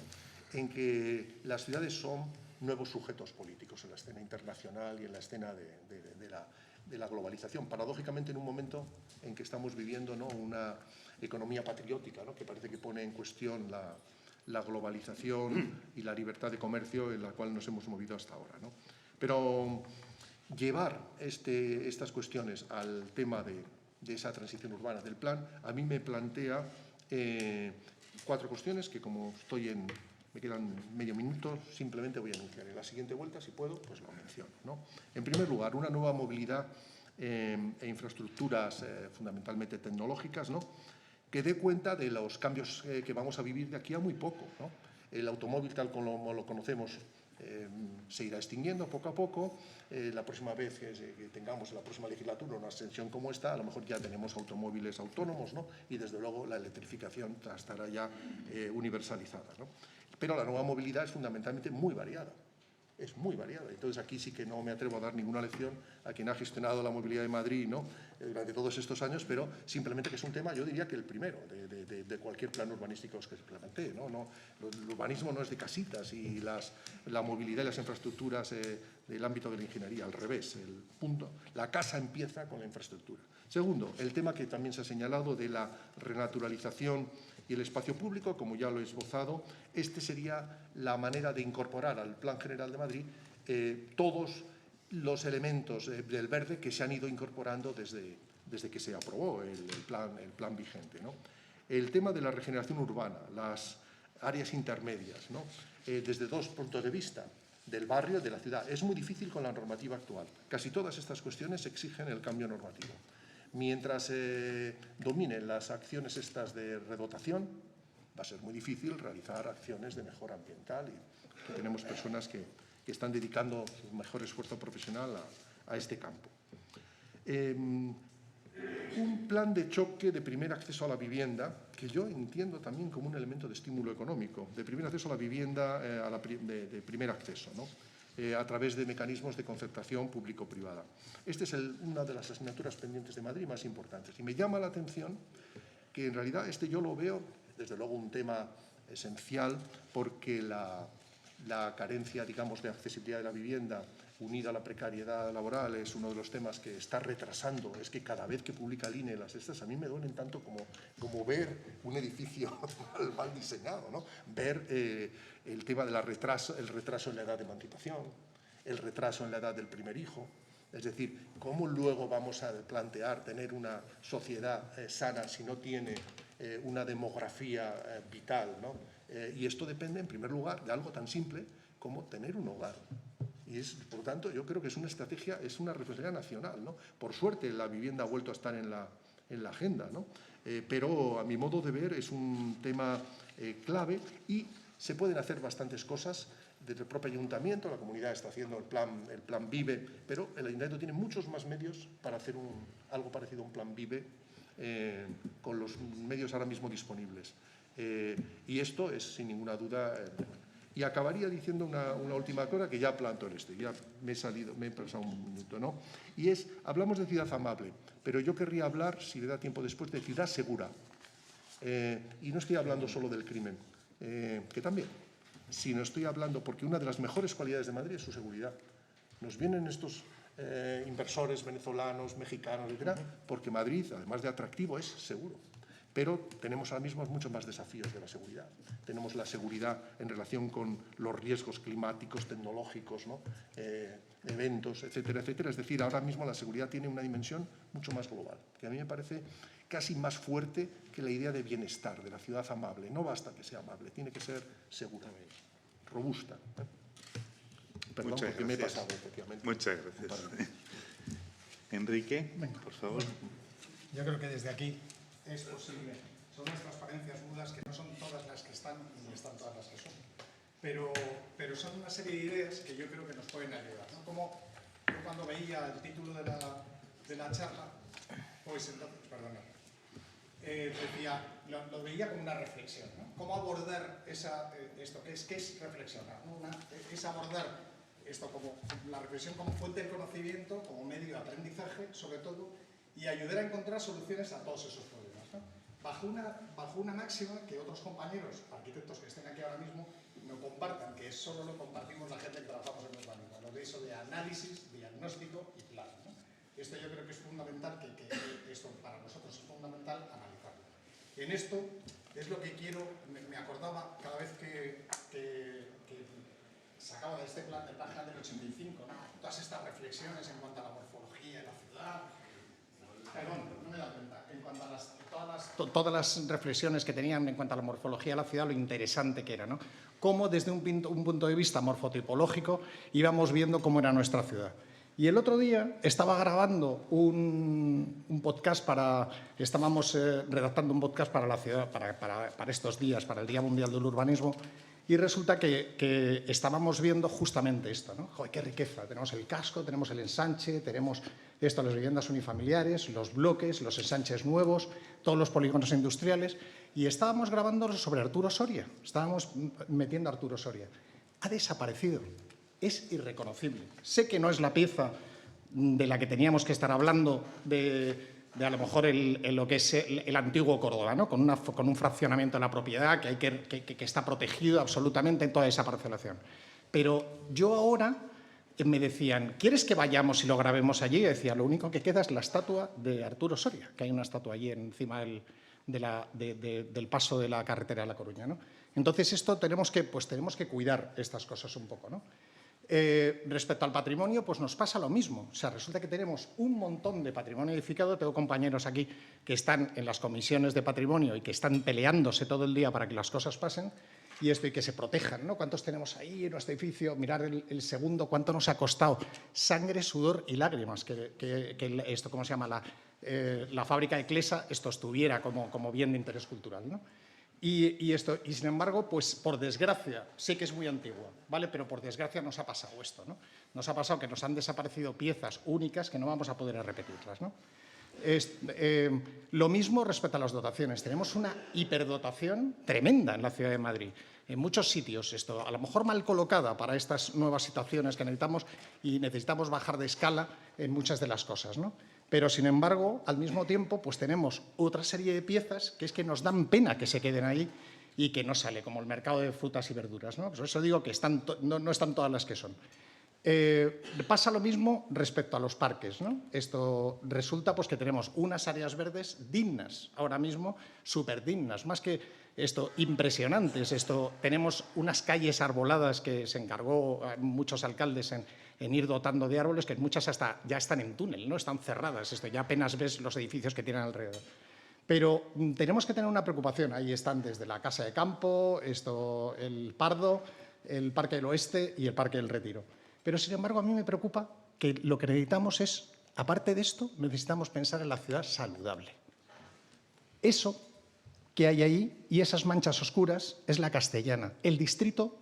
En que las ciudades son nuevos sujetos políticos en la escena internacional y en la escena de la globalización. Paradójicamente, en un momento en que estamos viviendo, ¿no? Una economía patriótica, ¿no? Que parece que pone en cuestión la globalización y la libertad de comercio en la cual nos hemos movido hasta ahora, ¿no? Pero llevar estas cuestiones al tema de esa transición urbana del plan, a mí me plantea 4 cuestiones que, como me quedan medio minuto, simplemente voy a anunciar. En la siguiente vuelta, si puedo, pues lo menciono, ¿no? En primer lugar, una nueva movilidad e infraestructuras fundamentalmente tecnológicas, ¿no? Que dé cuenta de los cambios que vamos a vivir de aquí a muy poco, ¿no? El automóvil, tal como lo conocemos, se irá extinguiendo poco a poco. La próxima vez que tengamos en la próxima legislatura una ascensión como esta, a lo mejor ya tenemos automóviles autónomos, ¿no? Y desde luego la electrificación estará ya universalizada, ¿no? Pero la nueva movilidad es fundamentalmente muy variada. Es muy variada. Entonces aquí sí que no me atrevo a dar ninguna lección a quien ha gestionado la movilidad de Madrid, ¿no? Durante todos estos años, pero simplemente que es un tema, yo diría que el primero de cualquier plan urbanístico que se plantee, ¿no? El urbanismo no es de casitas y la movilidad y las infraestructuras del ámbito de la ingeniería, al revés. La casa empieza con la infraestructura. Segundo, el tema que también se ha señalado de la renaturalización y el espacio público, como ya lo he esbozado. Sería la manera de incorporar al Plan General de Madrid todos los elementos del verde que se han ido incorporando desde desde que se aprobó el plan vigente, ¿no? El tema de la regeneración urbana, las áreas intermedias, ¿no? Desde dos puntos de vista, del barrio, de la ciudad. Es muy difícil con la normativa actual. Casi todas estas cuestiones exigen el cambio normativo. Mientras dominen las acciones estas de redotación, va a ser muy difícil realizar acciones de mejora ambiental, y que tenemos personas que están dedicando su mejor esfuerzo profesional a este campo. Un plan de choque de primer acceso a la vivienda, que yo entiendo también como un elemento de estímulo económico, de primer acceso a la vivienda, de primer acceso, ¿no? A través de mecanismos de concertación público-privada. Esta es una de las asignaturas pendientes de Madrid más importantes. Y me llama la atención que en realidad yo lo veo, desde luego, un tema esencial, porque la carencia, digamos, de accesibilidad de la vivienda unida a la precariedad laboral es uno de los temas que está retrasando. Es que cada vez que publica el INE las estas, a mí me duelen tanto como ver un edificio mal diseñado, ¿no? Ver el tema del retraso en la edad de emancipación, el retraso en la edad del primer hijo. Es decir, ¿cómo luego vamos a plantear tener una sociedad sana si no tiene una demografía vital, ¿no? Y esto depende, en primer lugar, de algo tan simple como tener un hogar. Y por tanto, yo creo que es una estrategia, es una responsabilidad nacional, ¿no? Por suerte, la vivienda ha vuelto a estar en la agenda, ¿no? Pero, a mi modo de ver, es un tema clave, y se pueden hacer bastantes cosas desde el propio ayuntamiento. La comunidad está haciendo el plan VIVE, pero el ayuntamiento tiene muchos más medios para hacer algo parecido a un plan VIVE con los medios ahora mismo disponibles. Y esto es, sin ninguna duda... Y acabaría diciendo una última cosa, que ya planto ya me he pasado un minuto, ¿no? Y hablamos de ciudad amable, pero yo querría hablar, si le da tiempo después, de ciudad segura. Y no estoy hablando solo del crimen, que también, sino estoy hablando porque una de las mejores cualidades de Madrid es su seguridad. Nos vienen estos inversores venezolanos, mexicanos, etcétera, porque Madrid, además de atractivo, es seguro. Pero tenemos ahora mismo muchos más desafíos de la seguridad. Tenemos la seguridad en relación con los riesgos climáticos, tecnológicos, ¿no? Eventos, etcétera, etcétera. Es decir, ahora mismo la seguridad tiene una dimensión mucho más global, que a mí me parece casi más fuerte que la idea de bienestar, de la ciudad amable. No basta que sea amable, tiene que ser segura, robusta. Perdón, muchas porque gracias. me he pasado, efectivamente. Muchas gracias. Enrique, venga, por favor. Yo creo que desde aquí es posible. Son unas transparencias mudas que no son todas las que están, ni están todas las que son. Pero son una serie de ideas que yo creo que nos pueden ayudar, ¿no? Como yo cuando veía el título de la charla, pues entonces, perdona, decía, lo veía como una reflexión, ¿no? ¿Cómo abordar esto? ¿Qué es reflexionar, ¿no? Es abordar esto como la reflexión como fuente de conocimiento, como medio de aprendizaje, sobre todo, y ayudar a encontrar soluciones a todos esos problemas, ¿no? Bajo una máxima que otros compañeros, arquitectos que estén aquí ahora mismo, no compartan, que solo lo compartimos la gente que trabajamos en urbanismo, lo de eso de análisis, diagnóstico y plan, ¿no? Esto yo creo que es fundamental, que esto para nosotros es fundamental analizarlo. En esto es lo que quiero, me acordaba cada vez que sacaba de este plan, del plan general del 85, ¿no? Todas estas reflexiones en cuanto a la morfología de la ciudad. Perdón, no me he dado cuenta. En cuanto a todas las reflexiones que tenían en cuanto a la morfología de la ciudad, lo interesante que era, ¿no? Cómo desde un punto de vista morfotipológico íbamos viendo cómo era nuestra ciudad. Y el otro día estaba grabando un podcast estábamos redactando un podcast para la ciudad, para estos días, para el Día Mundial del Urbanismo, y resulta que estábamos viendo justamente esto, ¿no? ¡Joder, qué riqueza! Tenemos el casco, tenemos el ensanche, tenemos las viviendas unifamiliares, los bloques, los ensanches nuevos, todos los polígonos industriales, y estábamos grabando sobre Arturo Soria, estábamos metiendo a Arturo Soria. Ha desaparecido, es irreconocible. Sé que no es la pieza de la que teníamos que estar hablando de a lo mejor lo que es el antiguo Córdoba, ¿no? Con un fraccionamiento de la propiedad que está protegido absolutamente en toda esa parcelación. Pero yo ahora me decían, ¿quieres que vayamos y lo grabemos allí? Y decía, lo único que queda es la estatua de Arturo Soria, que hay una estatua allí encima del paso de la carretera de La Coruña, ¿no? Entonces, esto tenemos que cuidar estas cosas un poco, ¿no? Respecto al patrimonio, pues nos pasa lo mismo. O sea, resulta que tenemos un montón de patrimonio edificado. Tengo compañeros aquí que están en las comisiones de patrimonio y que están peleándose todo el día para que las cosas pasen y que se protejan, ¿no? ¿Cuántos tenemos ahí en nuestro edificio? Mirar el segundo, cuánto nos ha costado. Sangre, sudor y lágrimas que esto, ¿cómo se llama? La fábrica de Clesa esto estuviera como bien de interés cultural, ¿no? Y sin embargo, pues por desgracia, sé que es muy antiguo, ¿vale? Pero por desgracia nos ha pasado esto, ¿no? Nos ha pasado que nos han desaparecido piezas únicas que no vamos a poder repetirlas, ¿no? Lo mismo respecto a las dotaciones. Tenemos una hiperdotación tremenda en la ciudad de Madrid. En muchos sitios, a lo mejor mal colocada para estas nuevas situaciones que necesitamos y necesitamos bajar de escala en muchas de las cosas, ¿no? Pero, sin embargo, al mismo tiempo, pues tenemos otra serie de piezas que es que nos dan pena que se queden ahí y que no sale, como el mercado de frutas y verduras, ¿no? Por eso digo que no están todas las que son. Pasa lo mismo respecto a los parques, ¿no? Esto resulta pues, que tenemos unas áreas verdes dignas, ahora mismo súper dignas, más que impresionantes. Tenemos unas calles arboladas que se encargó a muchos alcaldes en ir dotando de árboles, que muchas hasta ya están en túnel, ¿no? Están cerradas, ya apenas ves los edificios que tienen alrededor. Pero tenemos que tener una preocupación. Ahí están desde la Casa de Campo, el Pardo, el Parque del Oeste y el Parque del Retiro. Pero, sin embargo, a mí me preocupa que lo que necesitamos es, aparte de esto, necesitamos pensar en la ciudad saludable. Eso que hay ahí y esas manchas oscuras es la Castellana, el distrito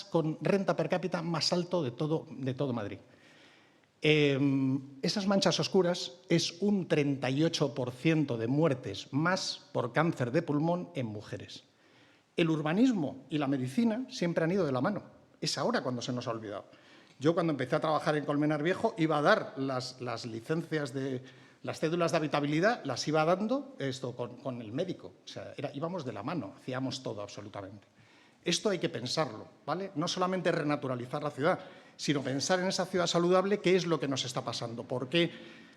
con renta per cápita más alto de todo Madrid. Esas manchas oscuras es un 38% de muertes más por cáncer de pulmón en mujeres. El urbanismo y la medicina siempre han ido de la mano. Es ahora cuando se nos ha olvidado. Yo, cuando empecé a trabajar en Colmenar Viejo, iba a dar las licencias las cédulas de habitabilidad, las iba dando con el médico. O sea, íbamos de la mano, hacíamos todo absolutamente. Esto hay que pensarlo, ¿vale? No solamente renaturalizar la ciudad, sino pensar en esa ciudad saludable, qué es lo que nos está pasando, por qué.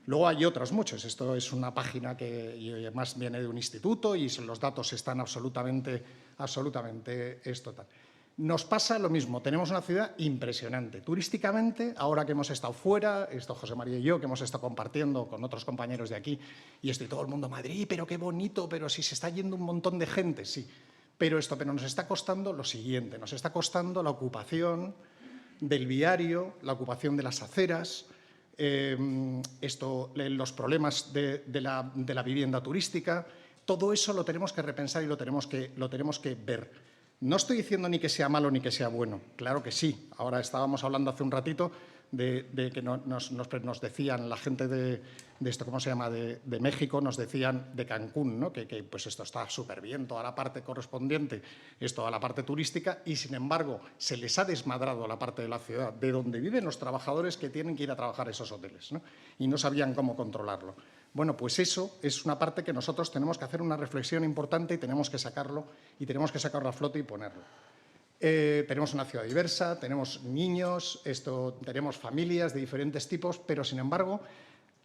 Luego hay otras muchas. Esto es una página que además viene de un instituto y los datos están absolutamente tal. Nos pasa lo mismo, tenemos una ciudad impresionante. Turísticamente, ahora que hemos estado fuera, José María y yo, que hemos estado compartiendo con otros compañeros de aquí, y todo el mundo, Madrid, pero qué bonito, pero si se está yendo un montón de gente, sí. Pero nos está costando lo siguiente, nos está costando la ocupación del viario, la ocupación de las aceras, los problemas de la vivienda turística. Todo eso lo tenemos que repensar y lo tenemos que ver. No estoy diciendo ni que sea malo ni que sea bueno, claro que sí. Ahora estábamos hablando hace un ratito de que nos decían la gente de ¿cómo se llama?, de México, nos decían de Cancún, ¿no? que pues esto está súper bien, toda la parte correspondiente, toda la parte turística, y sin embargo se les ha desmadrado la parte de la ciudad, de donde viven los trabajadores que tienen que ir a trabajar a esos hoteles, ¿no? Y no sabían cómo controlarlo. Bueno, pues eso es una parte que nosotros tenemos que hacer una reflexión importante y tenemos que sacarlo a flote y ponerlo. Tenemos una ciudad diversa, tenemos niños, tenemos familias de diferentes tipos, pero, sin embargo,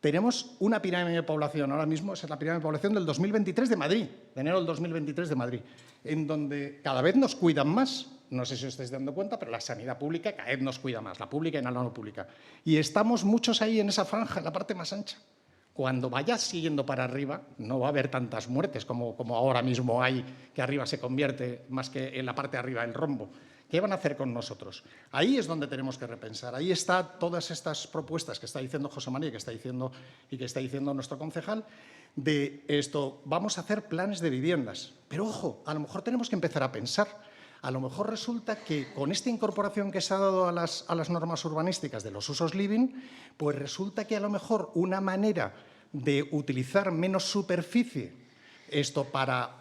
tenemos una pirámide de población. Ahora mismo esa es la pirámide de población del 2023 de Madrid, de enero del 2023 de Madrid, en donde cada vez nos cuidan más. No sé si os estáis dando cuenta, pero la sanidad pública cada vez nos cuida más, la pública y la no pública. Y estamos muchos ahí en esa franja, en la parte más ancha. Cuando vayas siguiendo para arriba, no va a haber tantas muertes como ahora mismo hay, que arriba se convierte más que en la parte de arriba, el rombo. ¿Qué van a hacer con nosotros? Ahí es donde tenemos que repensar. Ahí están todas estas propuestas que está diciendo José María, que está diciendo nuestro concejal, de vamos a hacer planes de viviendas. Pero, ojo, a lo mejor tenemos que empezar a pensar. A lo mejor resulta que con esta incorporación que se ha dado a las normas urbanísticas de los usos living, pues resulta que a lo mejor una manera de utilizar menos superficie para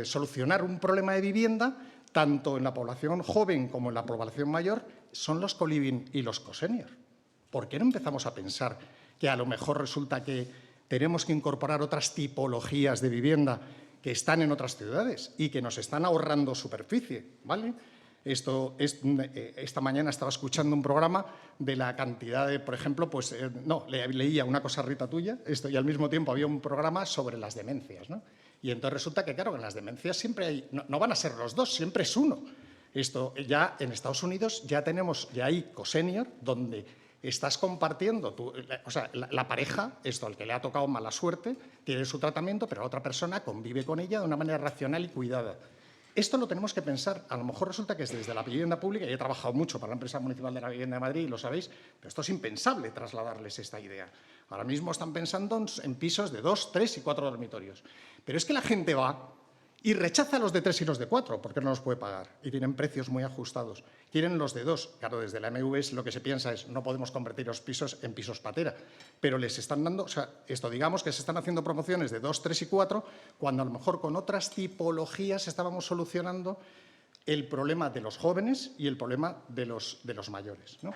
solucionar un problema de vivienda, tanto en la población joven como en la población mayor, son los co-living y los co-senior. ¿Por qué no empezamos a pensar que a lo mejor resulta que tenemos que incorporar otras tipologías de vivienda que están en otras ciudades y que nos están ahorrando superficie, ¿vale? Esta mañana estaba escuchando un programa de la cantidad de, por ejemplo, leía una cosa, Rita, tuya, y al mismo tiempo había un programa sobre las demencias, ¿no? Y entonces resulta que, claro, en las demencias siempre hay, no van a ser los dos, siempre es uno. Esto ya en Estados Unidos ya tenemos, ya hay cosenior, donde estás compartiendo, o sea, la pareja, esto al que le ha tocado mala suerte, tiene su tratamiento, pero la otra persona convive con ella de una manera racional y cuidada. Esto lo tenemos que pensar. A lo mejor resulta que es desde la vivienda pública, y he trabajado mucho para la empresa municipal de la vivienda de Madrid, y lo sabéis, pero esto es impensable trasladarles esta idea. Ahora mismo están pensando en pisos de 2, 3 y 4 dormitorios. Pero es que la gente va y rechaza los de 3 y los de 4 porque no los puede pagar y tienen precios muy ajustados. Quieren los de 2. Claro, desde la MV lo que se piensa es no podemos convertir los pisos en pisos patera, pero les están dando, o sea, esto digamos que se están haciendo promociones de 2, 3 y 4 cuando a lo mejor con otras tipologías estábamos solucionando el problema de los jóvenes y el problema de los mayores, ¿no?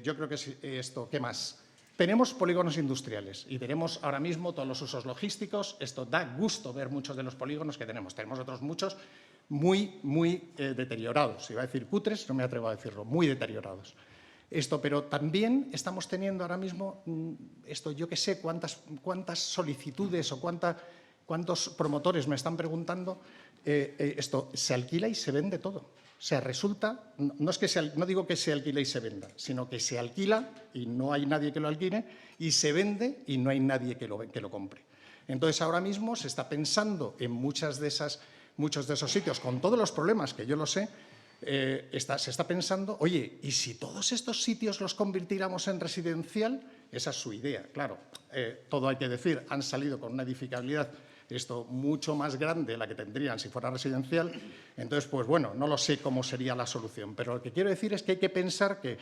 Yo creo que es esto. ¿Qué más? Tenemos polígonos industriales y tenemos ahora mismo todos los usos logísticos. Esto da gusto ver muchos de los polígonos que tenemos. Tenemos otros muchos muy deteriorados. Iba a decir cutres, no me atrevo a decirlo, muy deteriorados. Pero también estamos teniendo ahora mismo, yo qué sé, cuántas solicitudes o cuántos promotores me están preguntando, se alquila y se vende todo. O sea, resulta, no digo que se alquile y se venda, sino que se alquila y no hay nadie que lo alquile, y se vende y no hay nadie que lo compre. Entonces, ahora mismo se está pensando en muchos de esos sitios, con todos los problemas que yo lo sé, se está pensando, oye, ¿y si todos estos sitios los convirtiéramos en residencial? Esa es su idea, claro. Todo hay que decir, han salido con una edificabilidad mucho más grande de la que tendrían si fuera residencial. Entonces, pues bueno, no lo sé cómo sería la solución, pero lo que quiero decir es que hay que pensar que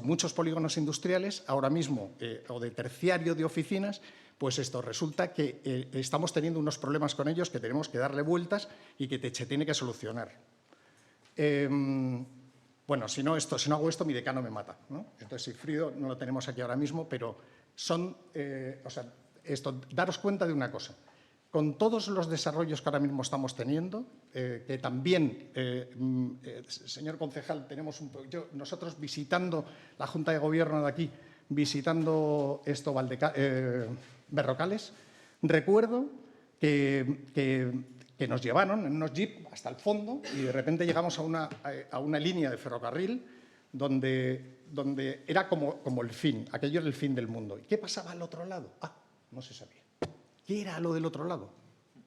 muchos polígonos industriales ahora mismo, o de terciario de oficinas, pues resulta que estamos teniendo unos problemas con ellos que tenemos que darle vueltas y que se tiene que solucionar. Bueno, si no hago esto, mi decano me mata, ¿no? Entonces, Sigfrido no lo tenemos aquí ahora mismo, pero daros cuenta de una cosa. Con todos los desarrollos que ahora mismo estamos teniendo, que también, señor concejal, nosotros visitando la Junta de Gobierno de aquí, visitando Berrocales, recuerdo que nos llevaron en unos jeep hasta el fondo y de repente llegamos a una línea de ferrocarril donde era como el fin, aquello era el fin del mundo. ¿Y qué pasaba al otro lado? No se sabía. ¿Qué era lo del otro lado?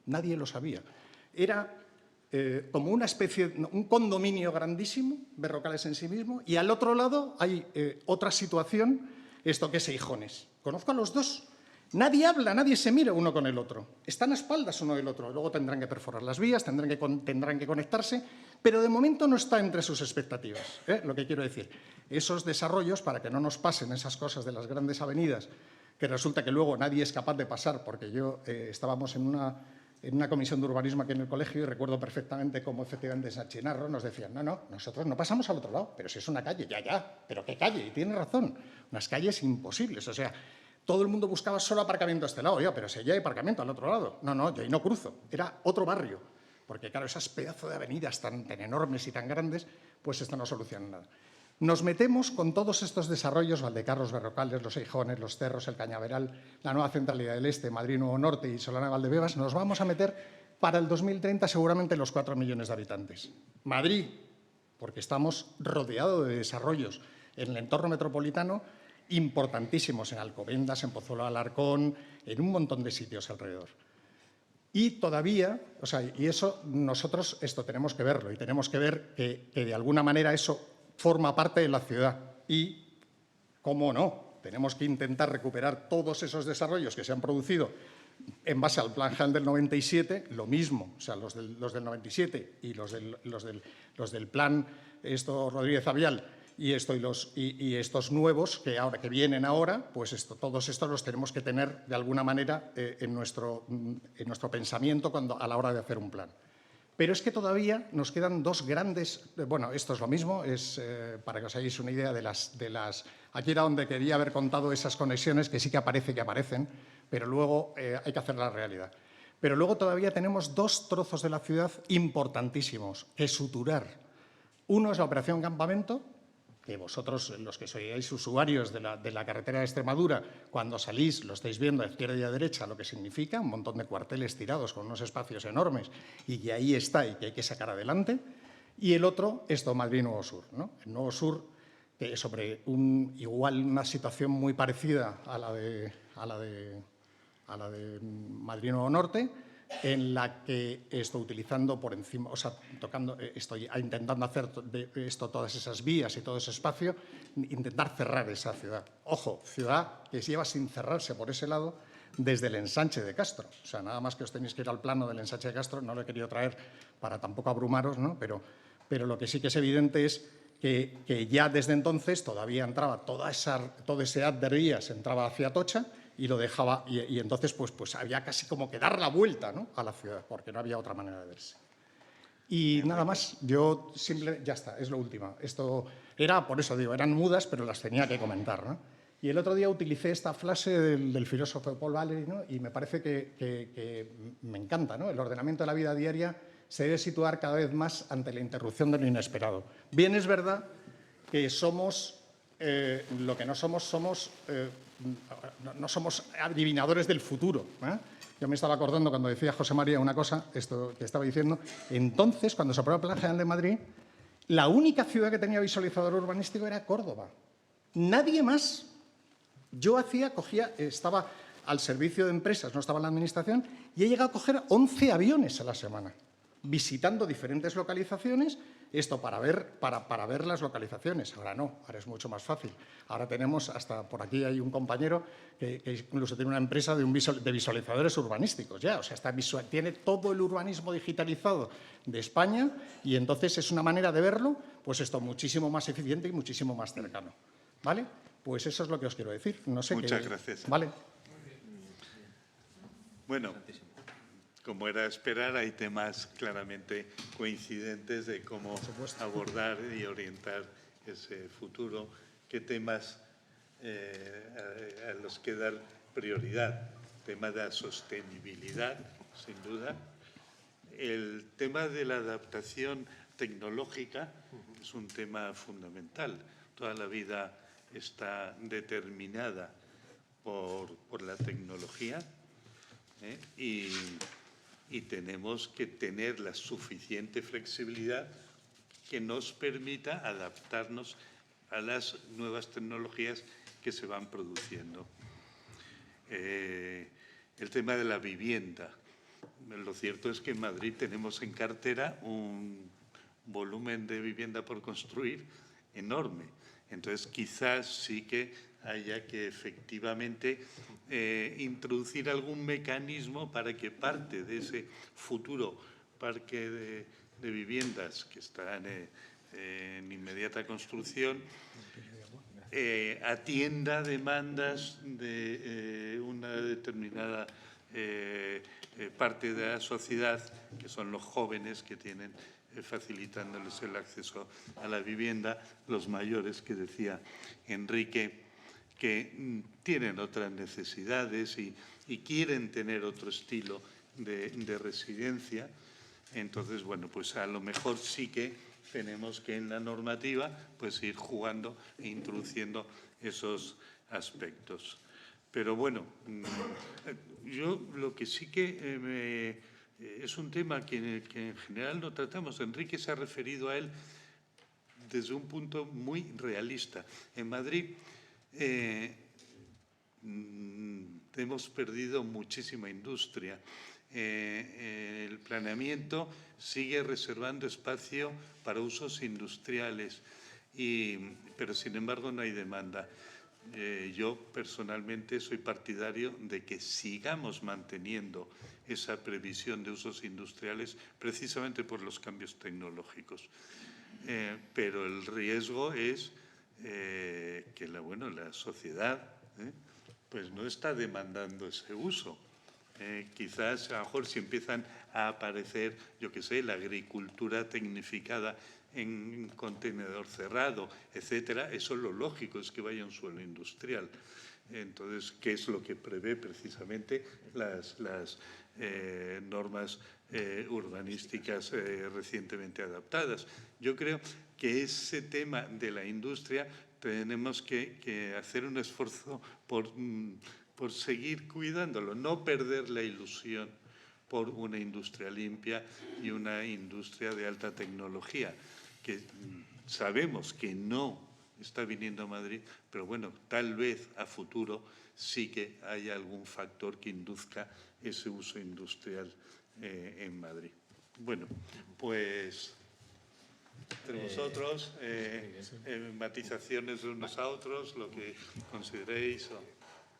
Nadie lo sabía. Era como una especie, un condominio grandísimo, Berrocales en sí mismo, y al otro lado hay otra situación, que es Seijones. Conozco a los dos. Nadie habla, nadie se mira uno con el otro. Están a espaldas uno del otro. Luego tendrán que perforar las vías, tendrán que conectarse, pero de momento no está entre sus expectativas. Lo que quiero decir, esos desarrollos, para que no nos pasen esas cosas de las grandes avenidas, que resulta que luego nadie es capaz de pasar, porque estábamos en una comisión de urbanismo aquí en el colegio y recuerdo perfectamente cómo efectivamente en San Chinarro nos decían, no, nosotros no pasamos al otro lado, pero si es una calle, ya, pero ¿qué calle? Y tiene razón, unas calles imposibles, o sea, todo el mundo buscaba solo aparcamiento a este lado, pero si ya hay aparcamiento al otro lado, no, yo ahí no cruzo, era otro barrio, porque claro, esas pedazos de avenidas tan enormes y tan grandes, pues esto no soluciona nada. Nos metemos con todos estos desarrollos, Valdecarros, Berrocales, Los Seijones, Los Cerros, el Cañaveral, la nueva Centralidad del Este, Madrid Nuevo Norte y Solana Valdebebas, nos vamos a meter para el 2030 seguramente los 4 millones de habitantes. Madrid, porque estamos rodeados de desarrollos en el entorno metropolitano importantísimos, en Alcobendas, en Pozuelo de Alarcón, en un montón de sitios alrededor. Y todavía, y eso nosotros tenemos que verlo y tenemos que ver que de alguna manera eso forma parte de la ciudad y, cómo no, tenemos que intentar recuperar todos esos desarrollos que se han producido en base al Plan General del 97, lo mismo, los del 97 y los del Plan Rodríguez Avial y estos nuevos que vienen ahora, pues todos estos los tenemos que tener de alguna manera en nuestro pensamiento a la hora de hacer un plan. Pero es que todavía nos quedan dos grandes... Bueno, esto es lo mismo, para que os hagáis una idea de las... Aquí era donde quería haber contado esas conexiones que sí que aparecen, pero luego hay que hacer la realidad. Pero luego todavía tenemos dos trozos de la ciudad importantísimos que suturar. Uno es la Operación Campamento, que vosotros, los que sois usuarios de la carretera de Extremadura, cuando salís lo estáis viendo a izquierda y a derecha lo que significa, un montón de cuarteles tirados con unos espacios enormes y que ahí está y que hay que sacar adelante. Y el otro, Madrid Nuevo Sur, ¿no? El Nuevo Sur, sobre una situación muy parecida a la de Madrid Nuevo Norte, en la que estoy utilizando por encima, estoy intentando hacer todas esas vías y todo ese espacio, intentar cerrar esa ciudad. Ojo, ciudad que se lleva sin cerrarse por ese lado desde el ensanche de Castro. O sea, nada más que os tenéis que ir al plano del ensanche de Castro, no lo he querido traer para tampoco abrumaros, ¿no? Pero lo que sí que es evidente es que ya desde entonces todavía entraba todo ese haz de vías entraba hacia Atocha y lo dejaba, y entonces pues había casi como que dar la vuelta, ¿no?, a la ciudad, porque no había otra manera de verse. Y nada más, ya está, es lo último. Esto era, por eso digo, eran mudas, pero las tenía que comentar, ¿no? Y el otro día utilicé esta frase del filósofo Paul Valéry, ¿no?, y me parece que me encanta, ¿no? El ordenamiento de la vida diaria se debe situar cada vez más ante la interrupción de lo inesperado. Bien, es verdad que somos, lo que no somos, no somos adivinadores del futuro, ¿eh? Yo me estaba acordando cuando decía José María una cosa, esto que estaba diciendo. Entonces, cuando se aprobó el Plan General de Madrid, la única ciudad que tenía visualizador urbanístico era Córdoba. Nadie más. Yo estaba al servicio de empresas, no estaba en la administración, y he llegado a coger 11 aviones a la semana, visitando diferentes localizaciones, esto para ver las localizaciones. Ahora no, ahora es mucho más fácil. Ahora tenemos, hasta por aquí hay un compañero que incluso tiene una empresa de visualizadores urbanísticos ya, o sea, tiene todo el urbanismo digitalizado de España, y entonces es una manera de verlo, pues esto, muchísimo más eficiente y muchísimo más cercano. ¿Vale? Pues eso es lo que os quiero decir. No sé. Muchas gracias. Vale. Bueno, como era de esperar, hay temas claramente coincidentes de cómo abordar y orientar ese futuro, qué temas a los que dar prioridad. El tema de la sostenibilidad, sin duda. El tema de la adaptación tecnológica es un tema fundamental. Toda la vida está determinada por la tecnología, y tenemos que tener la suficiente flexibilidad que nos permita adaptarnos a las nuevas tecnologías que se van produciendo. El tema de la vivienda. Lo cierto es que en Madrid tenemos en cartera un volumen de vivienda por construir enorme. Entonces, quizás sí que haya que efectivamente introducir algún mecanismo para que parte de ese futuro parque de viviendas que están en inmediata construcción atienda demandas de una determinada parte de la sociedad, que son los jóvenes que tienen facilitándoles el acceso a la vivienda, los mayores, que decía Enrique, que tienen otras necesidades y quieren tener otro estilo de residencia. Entonces, bueno, pues a lo mejor sí que tenemos que en la normativa pues ir jugando e introduciendo esos aspectos. Pero bueno, yo lo que sí que es un tema que en general no tratamos. Enrique se ha referido a él desde un punto muy realista. En Madrid hemos perdido muchísima industria. El planeamiento sigue reservando espacio para usos industriales, pero sin embargo no hay demanda. Yo personalmente soy partidario de que sigamos manteniendo esa previsión de usos industriales precisamente por los cambios tecnológicos. Pero el riesgo es que la sociedad pues no está demandando ese uso. Quizás a lo mejor si empiezan a aparecer, yo qué sé, la agricultura tecnificada en contenedor cerrado, etcétera, eso lo lógico es que vaya a un suelo industrial. Entonces, ¿qué es lo que prevé precisamente las normas urbanísticas recientemente adaptadas? Yo creo que ese tema de la industria tenemos que hacer un esfuerzo por seguir cuidándolo, no perder la ilusión por una industria limpia y una industria de alta tecnología, que sabemos que no está viniendo a Madrid, pero bueno, tal vez a futuro sí que haya algún factor que induzca ese uso industrial en Madrid. Bueno, pues entre vosotros, matizaciones de unos a otros, lo que consideréis.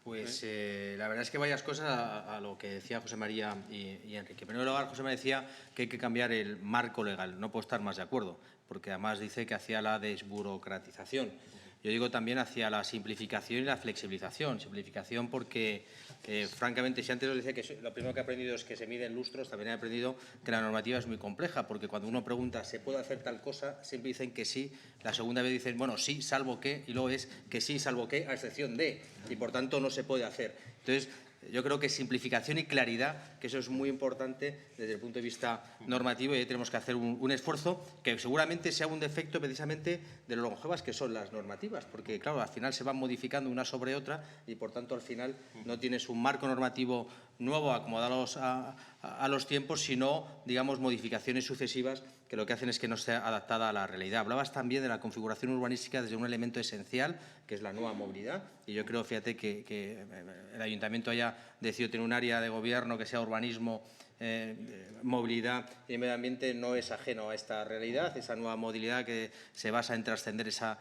Pues la verdad es que varias cosas a lo que decía José María y Enrique. En primer lugar, José María decía que hay que cambiar el marco legal. No puedo estar más de acuerdo, porque además dice que hacia la desburocratización. Yo digo también hacia la simplificación y la flexibilización. Simplificación porque, francamente, si antes os decía que lo primero que he aprendido es que se miden lustros, también he aprendido que la normativa es muy compleja, porque cuando uno pregunta ¿se puede hacer tal cosa?, siempre dicen que sí, la segunda vez dicen, bueno, sí, salvo que, y luego es que sí, salvo que, a excepción de, y por tanto no se puede hacer. Entonces, yo creo que simplificación y claridad, que eso es muy importante desde el punto de vista normativo, y ahí tenemos que hacer un esfuerzo que seguramente sea un defecto precisamente de lo longevas que son las normativas, porque claro, al final se van modificando una sobre otra y por tanto al final no tienes un marco normativo nuevo acomodados a los tiempos, sino, digamos, modificaciones sucesivas que lo que hacen es que no esté adaptada a la realidad. Hablabas también de la configuración urbanística desde un elemento esencial, que es la nueva movilidad, y yo creo, fíjate, que el Ayuntamiento haya decidido tener un área de gobierno que sea urbanismo, movilidad y medio ambiente, no es ajeno a esta realidad, esa nueva movilidad que se basa en trascender esa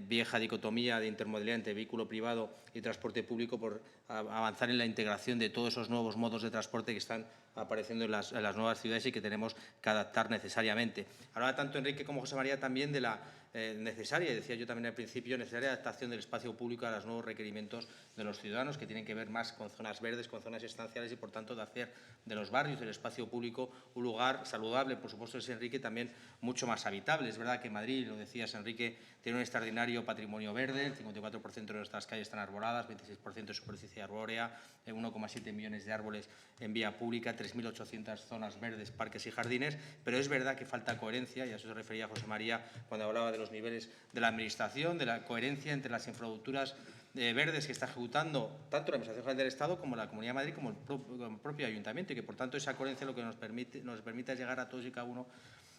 vieja dicotomía de intermodalidad entre vehículo privado y transporte público, por avanzar en la integración de todos esos nuevos modos de transporte que están apareciendo en las nuevas ciudades y que tenemos que adaptar necesariamente. Hablaba tanto Enrique como José María también de la necesaria, y decía yo también al principio, necesaria adaptación del espacio público a los nuevos requerimientos de los ciudadanos, que tienen que ver más con zonas verdes, con zonas estanciales y, por tanto, de hacer de los barrios, del espacio público, un lugar saludable. Por supuesto, es Enrique también mucho más habitable. Es verdad que Madrid, lo decías Enrique, tiene un extraordinario patrimonio verde, el 54% de nuestras calles están arboladas, 26% de superficie arbórea, 1,7 millones de árboles en vía pública, 3.800 zonas verdes, parques y jardines, pero es verdad que falta coherencia, y a eso se refería José María cuando hablaba de los niveles de la Administración, de la coherencia entre las infraestructuras verdes que está ejecutando tanto la Administración General del Estado como la Comunidad de Madrid como el propio Ayuntamiento, y que, por tanto, esa coherencia lo que nos permite llegar a todos y cada uno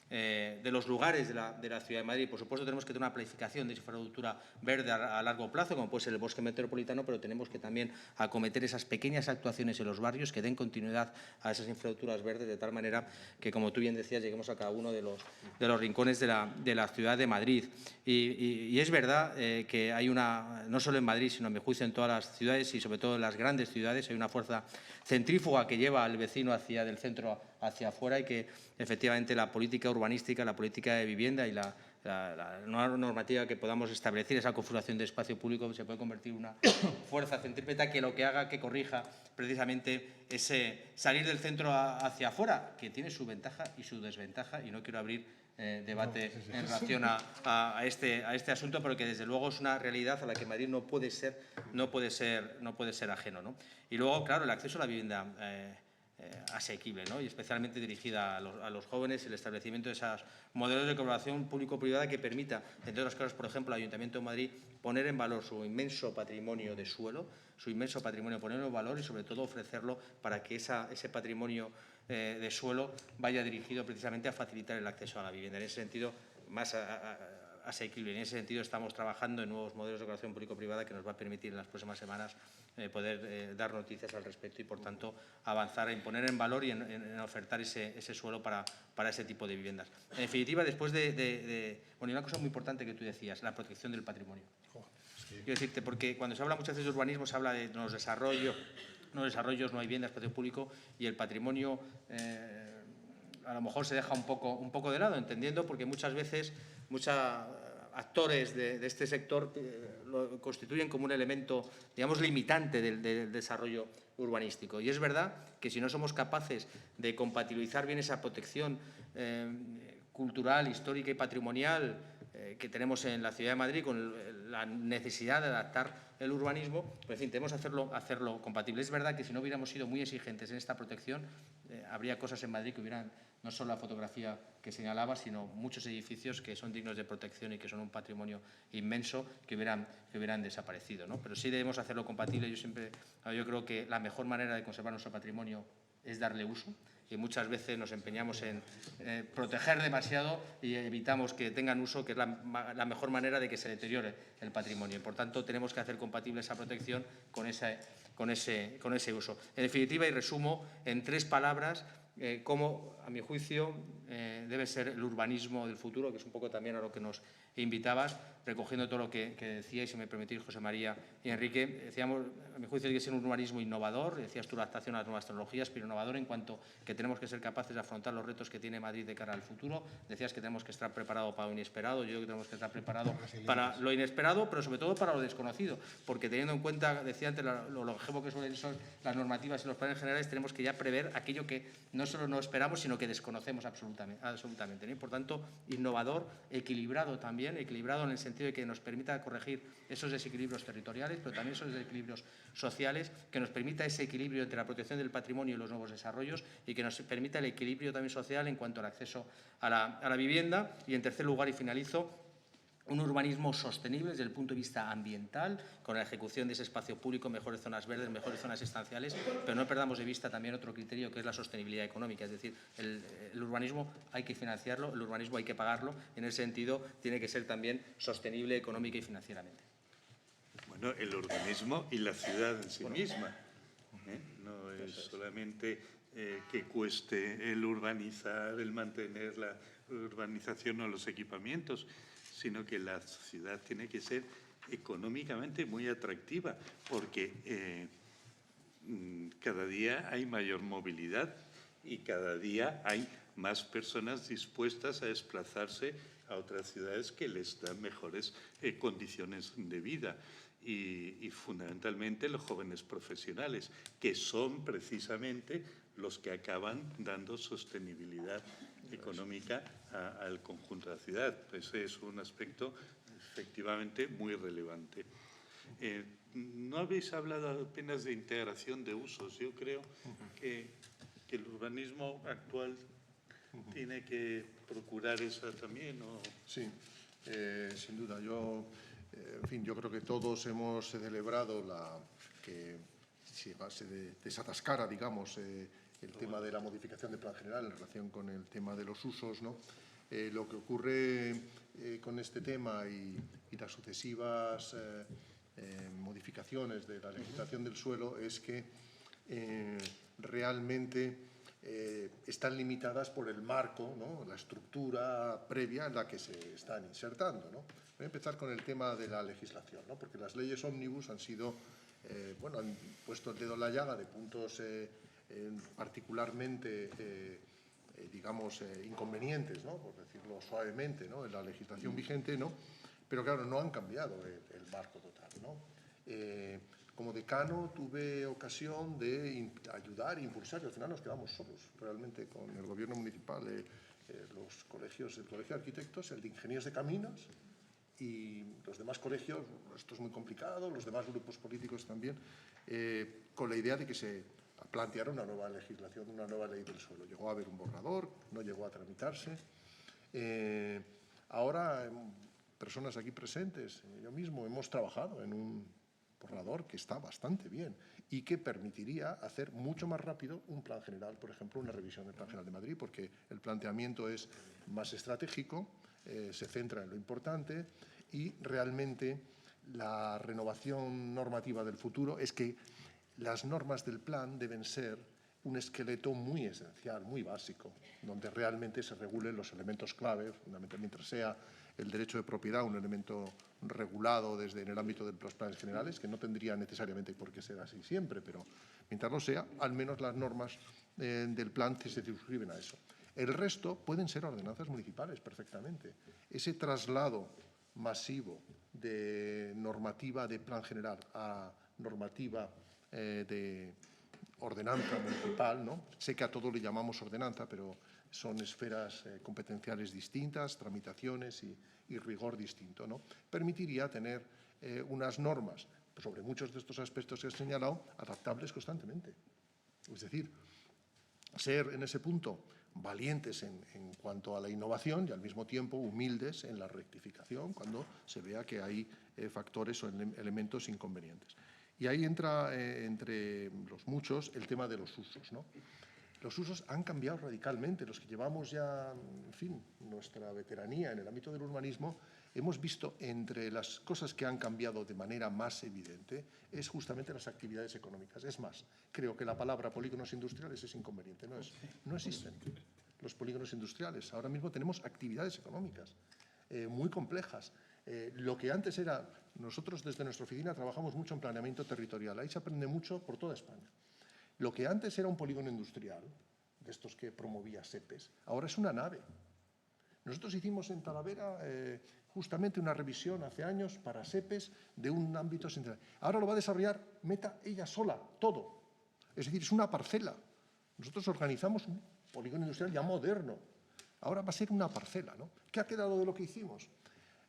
de los lugares de la Ciudad de Madrid. Por supuesto, tenemos que tener una planificación de infraestructura verde a largo plazo, como puede ser el bosque metropolitano, pero tenemos que también acometer esas pequeñas actuaciones en los barrios que den continuidad a esas infraestructuras verdes, de tal manera que, como tú bien decías, lleguemos a cada uno de los rincones de la Ciudad de Madrid. Y es verdad que hay no solo en Madrid, sino, a mi juicio, en todas las ciudades y sobre todo en las grandes ciudades, hay una fuerza centrífuga que lleva al vecino del centro hacia afuera, y que efectivamente la política urbanística, la política de vivienda y la nueva normativa que podamos establecer, esa configuración de espacio público, se puede convertir en una fuerza centrípeta que lo que haga que corrija precisamente ese salir del centro hacia afuera, que tiene su ventaja y su desventaja, y no quiero abrir debate en relación a este asunto, pero que desde luego es una realidad a la que Madrid no puede ser ajeno, ¿no? Y luego, claro, el acceso a la vivienda asequible, ¿no? Y especialmente dirigida a los jóvenes, el establecimiento de esos modelos de colaboración público-privada que permita, entre otras cosas, por ejemplo, al Ayuntamiento de Madrid poner en valor su inmenso patrimonio de suelo, ponerlo en valor y, sobre todo, ofrecerlo para que ese patrimonio de suelo vaya dirigido precisamente a facilitar el acceso a la vivienda. En ese sentido, más asequible. En ese sentido, estamos trabajando en nuevos modelos de colaboración público-privada que nos va a permitir en las próximas semanas poder dar noticias al respecto y, por tanto, avanzar en poner en valor y en ofertar ese suelo para ese tipo de viviendas. En definitiva, después bueno, y una cosa muy importante que tú decías, la protección del patrimonio. Quiero decirte, porque cuando se habla muchas veces de urbanismo, se habla de los desarrollos, no hay vivienda, espacio público, y el patrimonio a lo mejor se deja un poco de lado, entendiendo, porque muchas veces muchos actores de este sector lo constituyen como un elemento, digamos, limitante del desarrollo urbanístico. Y es verdad que si no somos capaces de compatibilizar bien esa protección cultural, histórica y patrimonial que tenemos en la Ciudad de Madrid con la necesidad de adaptar el urbanismo, pues, en fin, tenemos que hacerlo compatible. Es verdad que si no hubiéramos sido muy exigentes en esta protección, habría cosas en Madrid que hubieran, no solo la fotografía que señalaba, sino muchos edificios que son dignos de protección y que son un patrimonio inmenso que hubieran desaparecido, ¿no? Pero sí debemos hacerlo compatible. Yo creo que la mejor manera de conservar nuestro patrimonio es darle uso. Y muchas veces nos empeñamos en proteger demasiado y evitamos que tengan uso, que es la mejor manera de que se deteriore el patrimonio. Y, por tanto, tenemos que hacer compatible esa protección con ese uso. En definitiva, y resumo en 3 palabras, cómo, a mi juicio, debe ser el urbanismo del futuro, que es un poco también a lo que nos invitabas, recogiendo todo lo que decíais, si me permitís, José María y Enrique. Decíamos, a mi juicio, tiene que ser un urbanismo innovador, decías tú la adaptación a las nuevas tecnologías, pero innovador en cuanto que tenemos que ser capaces de afrontar los retos que tiene Madrid de cara al futuro. Decías que tenemos que estar preparados para lo inesperado, yo creo que tenemos que estar preparados para lo inesperado, pero sobre todo para lo desconocido, porque teniendo en cuenta, decía antes, lo longevo que suelen ser las normativas y los planes generales, tenemos que ya prever aquello que no solo no esperamos, sino que desconocemos absolutamente, ¿no? Y, por tanto, innovador, equilibrado también, equilibrado en el sentido de que nos permita corregir esos desequilibrios territoriales, pero también esos desequilibrios sociales, que nos permita ese equilibrio entre la protección del patrimonio y los nuevos desarrollos y que nos permita el equilibrio también social en cuanto al acceso a la vivienda. Y, en tercer lugar, y finalizo, un urbanismo sostenible desde el punto de vista ambiental, con la ejecución de ese espacio público, mejores zonas verdes, mejores zonas estanciales, pero no perdamos de vista también otro criterio, que es la sostenibilidad económica. Es decir, el urbanismo hay que financiarlo, el urbanismo hay que pagarlo, y en ese sentido tiene que ser también sostenible económica y financieramente. Bueno, el urbanismo y la ciudad en sí misma. No es solamente que cueste el urbanizar, el mantener la urbanización o los equipamientos, sino que la ciudad tiene que ser económicamente muy atractiva, porque cada día hay mayor movilidad y cada día hay más personas dispuestas a desplazarse a otras ciudades que les dan mejores condiciones de vida. Y fundamentalmente los jóvenes profesionales, que son precisamente los que acaban dando sostenibilidad económica al conjunto de la ciudad. Ese es un aspecto efectivamente muy relevante. No habéis hablado apenas de integración de usos. Yo creo que el urbanismo actual tiene que procurar esa también, ¿no? Sí, sin duda. En fin, yo creo que todos hemos celebrado que se desatascara, digamos, el tema de la modificación del Plan General en relación con el tema de los usos, ¿no? Lo que ocurre con este tema y las sucesivas modificaciones de la legislación del suelo es que realmente están limitadas por el marco, ¿no? La estructura previa en la que se están insertando, ¿no? Voy a empezar con el tema de la legislación, ¿no? Porque las leyes ómnibus han sido, han puesto el dedo en la llaga de puntos particularmente, digamos, inconvenientes, ¿no? Por decirlo suavemente, ¿no? En la legislación vigente, ¿no? Pero claro, no han cambiado el marco total, ¿no? Como decano tuve ocasión de ayudar e impulsar, y al final nos quedamos solos realmente con el gobierno municipal, los colegios, el colegio de arquitectos, el de ingenieros de caminos y los demás colegios, esto es muy complicado, los demás grupos políticos también, con la idea de que se planteara una nueva legislación, una nueva ley del suelo. Llegó a haber un borrador, no llegó a tramitarse. Ahora, personas aquí presentes, yo mismo, hemos trabajado en un borrador que está bastante bien y que permitiría hacer mucho más rápido un plan general, por ejemplo, una revisión del Plan General de Madrid, porque el planteamiento es más estratégico, se centra en lo importante y realmente la renovación normativa del futuro es que las normas del plan deben ser un esqueleto muy esencial, muy básico, donde realmente se regulen los elementos clave, fundamentalmente mientras sea el derecho de propiedad un elemento regulado desde en el ámbito de los planes generales, que no tendría necesariamente por qué ser así siempre, pero mientras lo sea, al menos las normas del plan se circunscriben a eso. El resto pueden ser ordenanzas municipales perfectamente. Ese traslado masivo de normativa de plan general a normativa de ordenanza municipal, ¿no? Sé que a todo le llamamos ordenanza, pero son esferas competenciales distintas, tramitaciones y rigor distinto, ¿no? Permitiría tener unas normas sobre muchos de estos aspectos que he señalado adaptables constantemente. Es decir, ser en ese punto valientes en cuanto a la innovación y al mismo tiempo humildes en la rectificación cuando se vea que hay factores o elementos inconvenientes. Y ahí entra, entre los muchos, el tema de los usos, ¿no? Los usos han cambiado radicalmente. Los que llevamos ya, en fin, nuestra veteranía en el ámbito del urbanismo, hemos visto entre las cosas que han cambiado de manera más evidente es justamente las actividades económicas. Es más, creo que la palabra polígonos industriales es inconveniente. No existen los polígonos industriales. Ahora mismo tenemos actividades económicas muy complejas. Lo que antes era, nosotros desde nuestra oficina trabajamos mucho en planeamiento territorial. Ahí se aprende mucho por toda España. Lo que antes era un polígono industrial, de estos que promovía SEPES, ahora es una nave. Nosotros hicimos en Talavera justamente una revisión hace años para SEPES de un ámbito central. Ahora lo va a desarrollar Meta ella sola, todo. Es decir, es una parcela. Nosotros organizamos un polígono industrial ya moderno. Ahora va a ser una parcela, ¿no? ¿Qué ha quedado de lo que hicimos?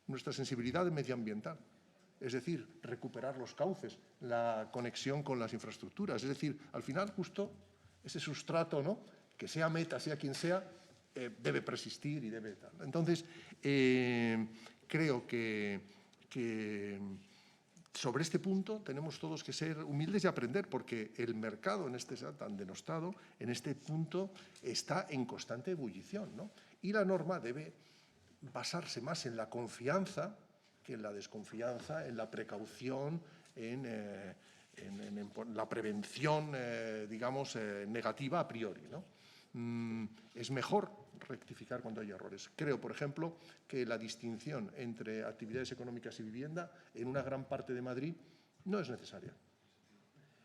Nuestra sensibilidad medioambiental. Es decir, recuperar los cauces, la conexión con las infraestructuras. Es decir, al final, justo ese sustrato, ¿no?, que sea Meta, sea quien sea, debe persistir y debe tal. Entonces, creo que sobre este punto tenemos todos que ser humildes y aprender, porque el mercado en este tan denostado, en este punto, está en constante ebullición, ¿no? Y la norma debe basarse más en la confianza que en la desconfianza, en la precaución, en la prevención, digamos, negativa a priori, ¿no? Es mejor rectificar cuando hay errores. Creo, por ejemplo, que la distinción entre actividades económicas y vivienda en una gran parte de Madrid no es necesaria.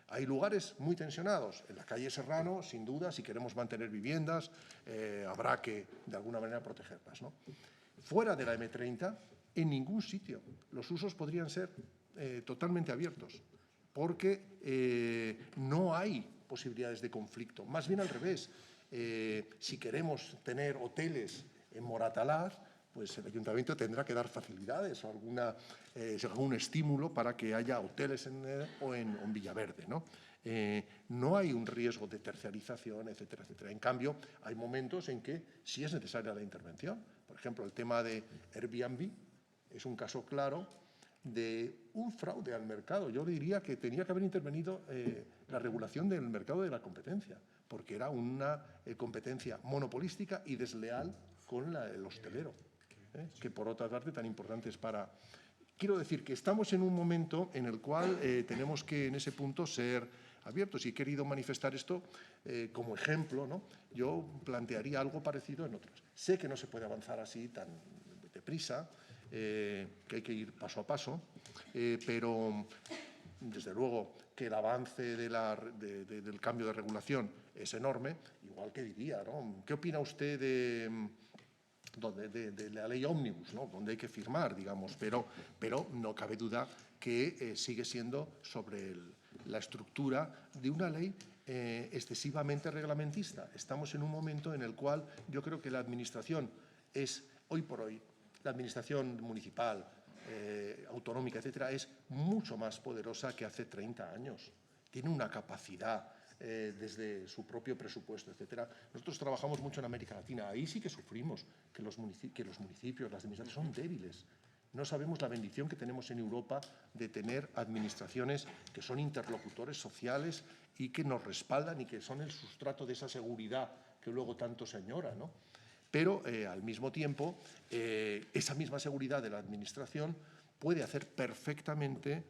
Hay lugares muy tensionados. En la calle Serrano, sin duda, si queremos mantener viviendas, habrá que, de alguna manera, protegerlas, ¿no? Fuera de la M30, en ningún sitio los usos podrían ser totalmente abiertos, porque no hay posibilidades de conflicto. Más bien al revés. Si queremos tener hoteles en Moratalaz, pues el ayuntamiento tendrá que dar facilidades o algún estímulo para que haya hoteles en Villaverde, ¿no? No hay un riesgo de terciarización, etcétera, etcétera. En cambio, hay momentos en que sí es necesaria la intervención. Por ejemplo, el tema de Airbnb es un caso claro de un fraude al mercado. Yo diría que tenía que haber intervenido la regulación del mercado de la competencia, porque era una competencia monopolística y desleal con el hostelero, que por otra parte tan importante es para... Quiero decir que estamos en un momento en el cual tenemos que en ese punto ser abiertos, y he querido manifestar esto como ejemplo, ¿no? Yo plantearía algo parecido en otros. Sé que no se puede avanzar así tan deprisa, que hay que ir paso a paso, pero desde luego que el avance del cambio de regulación es enorme, igual que diría, ¿no? ¿Qué opina usted de la ley ómnibus, ¿no?, donde hay que firmar, digamos, pero no cabe duda que sigue siendo sobre la estructura de una ley excesivamente reglamentista? Estamos en un momento en el cual yo creo que la Administración es, hoy por hoy, la Administración municipal, autonómica, etcétera, es mucho más poderosa que hace 30 años. Tiene una capacidad desde su propio presupuesto, etcétera. Nosotros trabajamos mucho en América Latina. Ahí sí que sufrimos que los municipios, las administraciones son débiles. No sabemos la bendición que tenemos en Europa de tener administraciones que son interlocutores sociales y que nos respaldan y que son el sustrato de esa seguridad que luego tanto se añora, ¿no? Pero, al mismo tiempo, esa misma seguridad de la Administración puede hacer perfectamente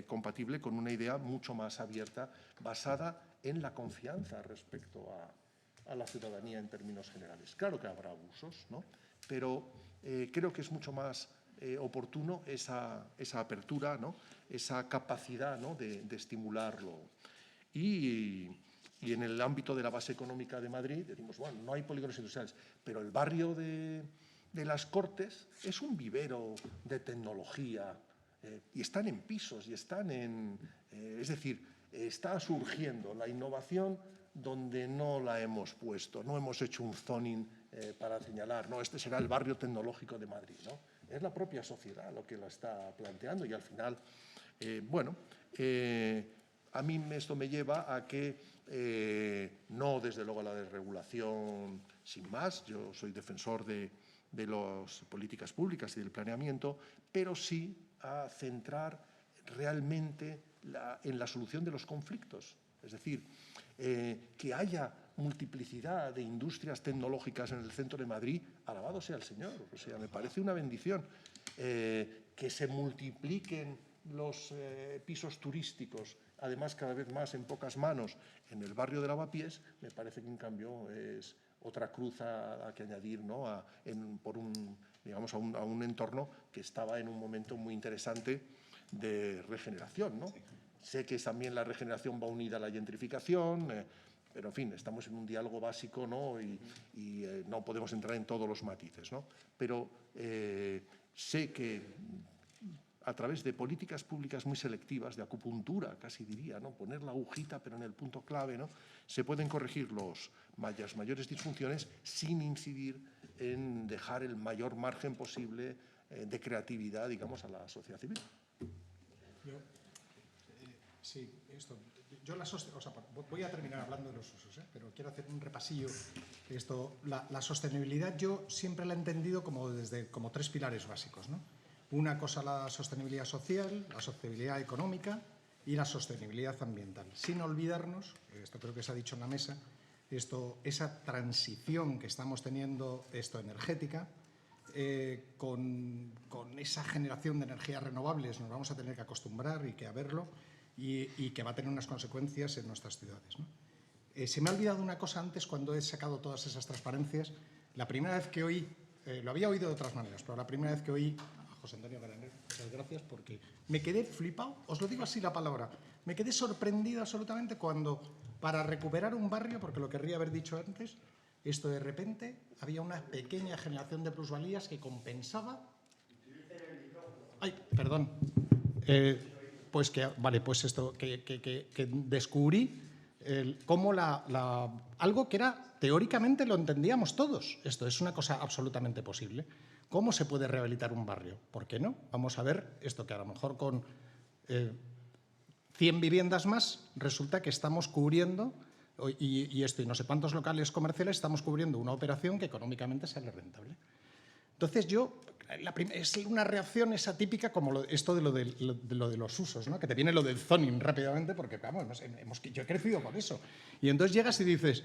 compatible con una idea mucho más abierta, basada en la confianza respecto a la ciudadanía en términos generales. Claro que habrá abusos, ¿no?, pero creo que es mucho más oportuno esa apertura, ¿no?, esa capacidad, ¿no?, de estimularlo. Y en el ámbito de la base económica de Madrid, decimos, bueno, no hay polígonos industriales, pero el barrio de Las Cortes es un vivero de tecnología, y están en pisos, y están es decir, está surgiendo la innovación donde no la hemos puesto, no hemos hecho un zoning para señalar, no, este será el barrio tecnológico de Madrid, ¿no? Es la propia sociedad lo que la está planteando, y al final, a mí esto me lleva a que no, desde luego, la desregulación sin más. Yo soy defensor de las políticas públicas y del planeamiento, pero sí a centrar realmente en la solución de los conflictos. Es decir, que haya multiplicidad de industrias tecnológicas en el centro de Madrid, alabado sea el Señor. O sea, me parece una bendición. Que se multipliquen los pisos turísticos, además cada vez más en pocas manos, en el barrio de Lavapiés, me parece que en cambio es otra cruz a que añadir, ¿no? a un entorno que estaba en un momento muy interesante de regeneración, ¿no? Sí. Sé que también la regeneración va unida a la gentrificación, pero en fin, estamos en un diálogo básico, ¿no? y no podemos entrar en todos los matices, ¿no? Pero sé que a través de políticas públicas muy selectivas, de acupuntura, casi diría, ¿no? Poner la agujita pero en el punto clave, ¿no? Se pueden corregir las mayores disfunciones sin incidir en dejar el mayor margen posible de creatividad, digamos, a la sociedad civil. Voy a terminar hablando de los usos, pero quiero hacer un repasillo. La sostenibilidad yo siempre la he entendido como tres pilares básicos, ¿no? Una cosa, la sostenibilidad social, la sostenibilidad económica y la sostenibilidad ambiental. Sin olvidarnos, esto creo que se ha dicho en la mesa, esa transición que estamos teniendo energética, con esa generación de energías renovables nos vamos a tener que acostumbrar y que a verlo y que va a tener unas consecuencias en nuestras ciudades, ¿no? Se me ha olvidado una cosa antes cuando he sacado todas esas transparencias. La primera vez que oí, lo había oído de otras maneras, pero la primera vez que oí José Antonio Berenguer, muchas gracias, porque me quedé flipado, os lo digo así la palabra, me quedé sorprendido absolutamente cuando, para recuperar un barrio, porque lo querría haber dicho antes, de repente había una pequeña generación de plusvalías que compensaba... ¡Ay, perdón! Que descubrí cómo algo que era, teóricamente lo entendíamos todos, esto es una cosa absolutamente posible. ¿Cómo se puede rehabilitar un barrio? ¿Por qué no? Vamos a ver esto, que a lo mejor con 100 viviendas más resulta que estamos cubriendo, y no sé cuántos locales comerciales, estamos cubriendo una operación que económicamente sale rentable. Entonces es una reacción esa típica como esto de lo de los usos, ¿no? Que te viene lo del zoning rápidamente porque, vamos, yo he crecido con eso. Y entonces llegas y dices...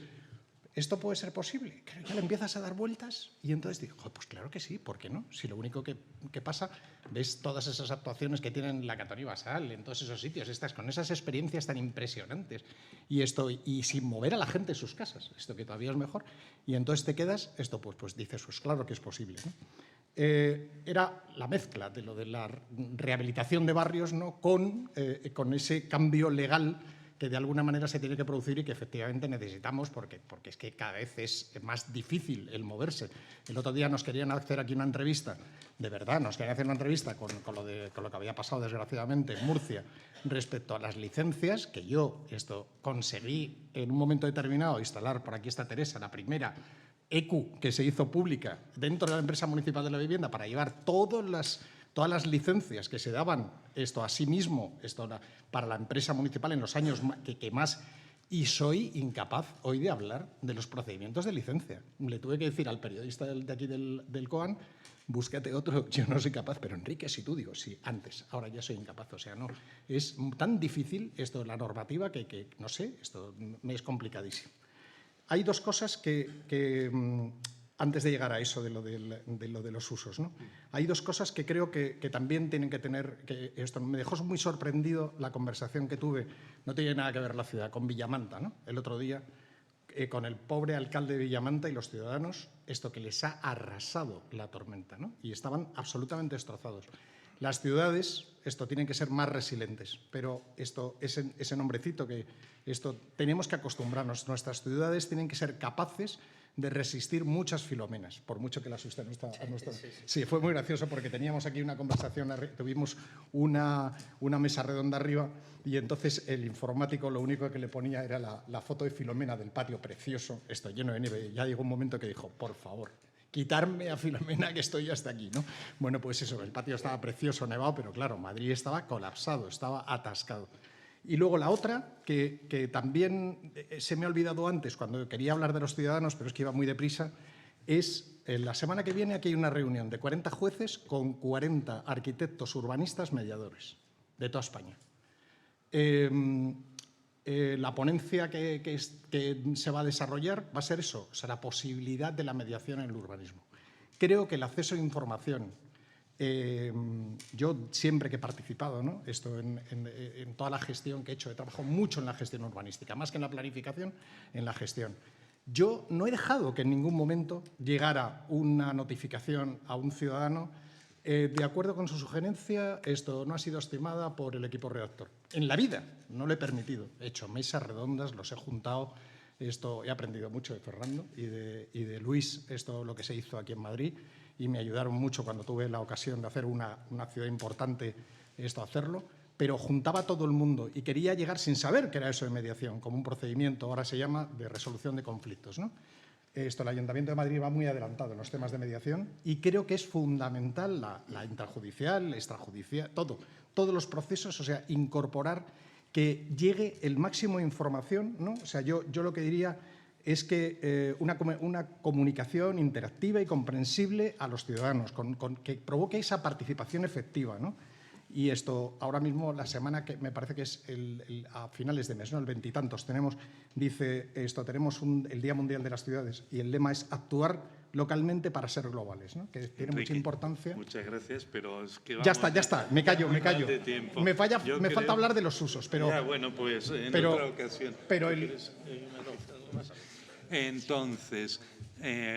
¿Esto puede ser posible? Ya le empiezas a dar vueltas y entonces digo, pues claro que sí, ¿por qué no? Si lo único que pasa, ves todas esas actuaciones que tienen la Catoni Basal, en todos esos sitios, con esas experiencias tan impresionantes y sin mover a la gente de sus casas, esto que todavía es mejor, y entonces te quedas, pues dices, pues claro que es posible, ¿no? Era la mezcla de lo de la rehabilitación de barrios, ¿no? con ese cambio legal que de alguna manera se tiene que producir y que efectivamente necesitamos porque es que cada vez es más difícil el moverse. El otro día nos querían hacer aquí una entrevista, de verdad, nos querían hacer una entrevista con lo que había pasado desgraciadamente en Murcia respecto a las licencias, que yo conseguí en un momento determinado instalar, por aquí está Teresa, la primera EQ que se hizo pública dentro de la empresa municipal de la vivienda para llevar todas las licencias que se daban a sí mismo para la empresa municipal en los años que más, y soy incapaz hoy de hablar de los procedimientos de licencia. Le tuve que decir al periodista de aquí del COAN, búscate otro, yo no soy capaz, pero Enrique, si tú, digo, sí, antes, ahora ya soy incapaz, o sea, no, es tan difícil la normativa que no sé, esto me es complicadísimo. Hay dos cosas que antes de llegar a eso de lo de los usos, ¿no? Hay dos cosas que creo que también tienen que tener... me dejó muy sorprendido la conversación que tuve, no tiene nada que ver la ciudad, con Villamanta, ¿no? El otro día, con el pobre alcalde de Villamanta y los ciudadanos, que les ha arrasado la tormenta, ¿no? Y estaban absolutamente destrozados. Las ciudades, tienen que ser más resilientes, pero ese nombrecito tenemos que acostumbrarnos. Nuestras ciudades tienen que ser capaces de resistir muchas Filomenas, por mucho que la asuste a nuestra... Sí, fue muy gracioso porque teníamos aquí una conversación, tuvimos una mesa redonda arriba y entonces el informático lo único que le ponía era la foto de Filomena del patio precioso, lleno de nieve. Ya llegó un momento que dijo, por favor, quitarme a Filomena que estoy hasta aquí, ¿no? Bueno, pues eso, el patio estaba precioso, nevado, pero claro, Madrid estaba colapsado, estaba atascado. Y luego la otra, que también se me ha olvidado antes cuando quería hablar de los ciudadanos, pero es que iba muy deprisa, es la semana que viene aquí hay una reunión de 40 jueces con 40 arquitectos urbanistas mediadores de toda España. La ponencia que se va a desarrollar va a ser eso, o sea, la posibilidad de la mediación en el urbanismo. Creo que el acceso a información, yo siempre que he participado, ¿no?, en toda la gestión que he hecho, he trabajado mucho en la gestión urbanística, más que en la planificación, en la gestión. Yo no he dejado que en ningún momento llegara una notificación a un ciudadano de acuerdo con su sugerencia, esto no ha sido estimada por el equipo redactor. En la vida no lo he permitido. He hecho mesas redondas, los he juntado. He aprendido mucho de Fernando y de Luis, lo que se hizo aquí en Madrid, y me ayudaron mucho cuando tuve la ocasión de hacer una ciudad importante, hacerlo. Pero juntaba a todo el mundo y quería llegar sin saber qué era eso de mediación, como un procedimiento, ahora se llama, de resolución de conflictos, ¿no? El Ayuntamiento de Madrid va muy adelantado en los temas de mediación y creo que es fundamental la intrajudicial, extrajudicial, todos los procesos, o sea, incorporar que llegue el máximo de información, ¿no? O sea, yo lo que diría es que una comunicación interactiva y comprensible a los ciudadanos, que provoque esa participación efectiva, ¿no? Y ahora mismo, la semana que me parece que es a finales de mes, ¿no?, el 20 y tantos, tenemos el Día Mundial de las Ciudades y el lema es actuar localmente para ser globales, ¿no?, que tiene mucha importancia. Muchas gracias, pero es que Ya está, me callo. de tiempo. Me falta hablar de los usos, pero... Ya, bueno, pues en otra ocasión. Entonces,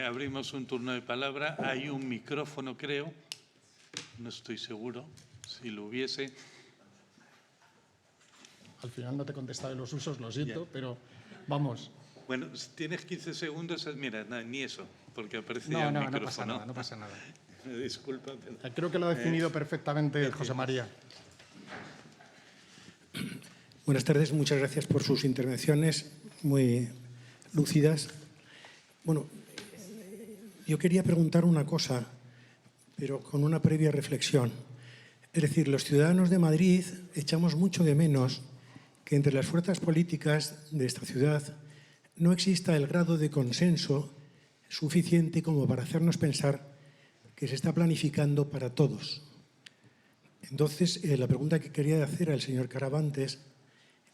abrimos un turno de palabra. Hay un micrófono, creo. No estoy seguro. Si lo hubiese. Al final no te he contestado de los usos, lo siento, pero vamos. Bueno, si tienes 15 segundos, mira, ni eso, porque aparecía el micrófono. No pasa nada. Disculpa. Creo que lo ha definido perfectamente José María. Buenas tardes, muchas gracias por sus intervenciones muy lúcidas. Bueno, yo quería preguntar una cosa, pero con una previa reflexión. Es decir, los ciudadanos de Madrid echamos mucho de menos que entre las fuerzas políticas de esta ciudad no exista el grado de consenso suficiente como para hacernos pensar que se está planificando para todos. Entonces, la pregunta que quería hacer al señor Caravantes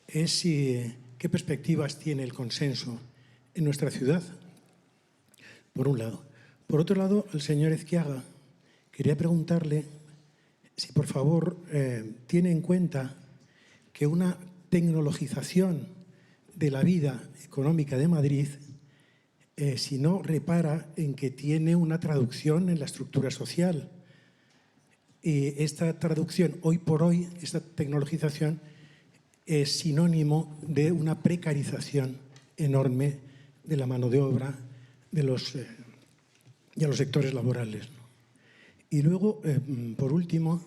es qué perspectivas tiene el consenso en nuestra ciudad, por un lado. Por otro lado, al señor Ezquiaga quería preguntarle si, por favor, tiene en cuenta que una tecnologización de la vida económica de Madrid, si no repara en que tiene una traducción en la estructura social. Y esta traducción, hoy por hoy, esta tecnologización es sinónimo de una precarización enorme de la mano de obra de los sectores laborales, ¿no? Y luego, por último,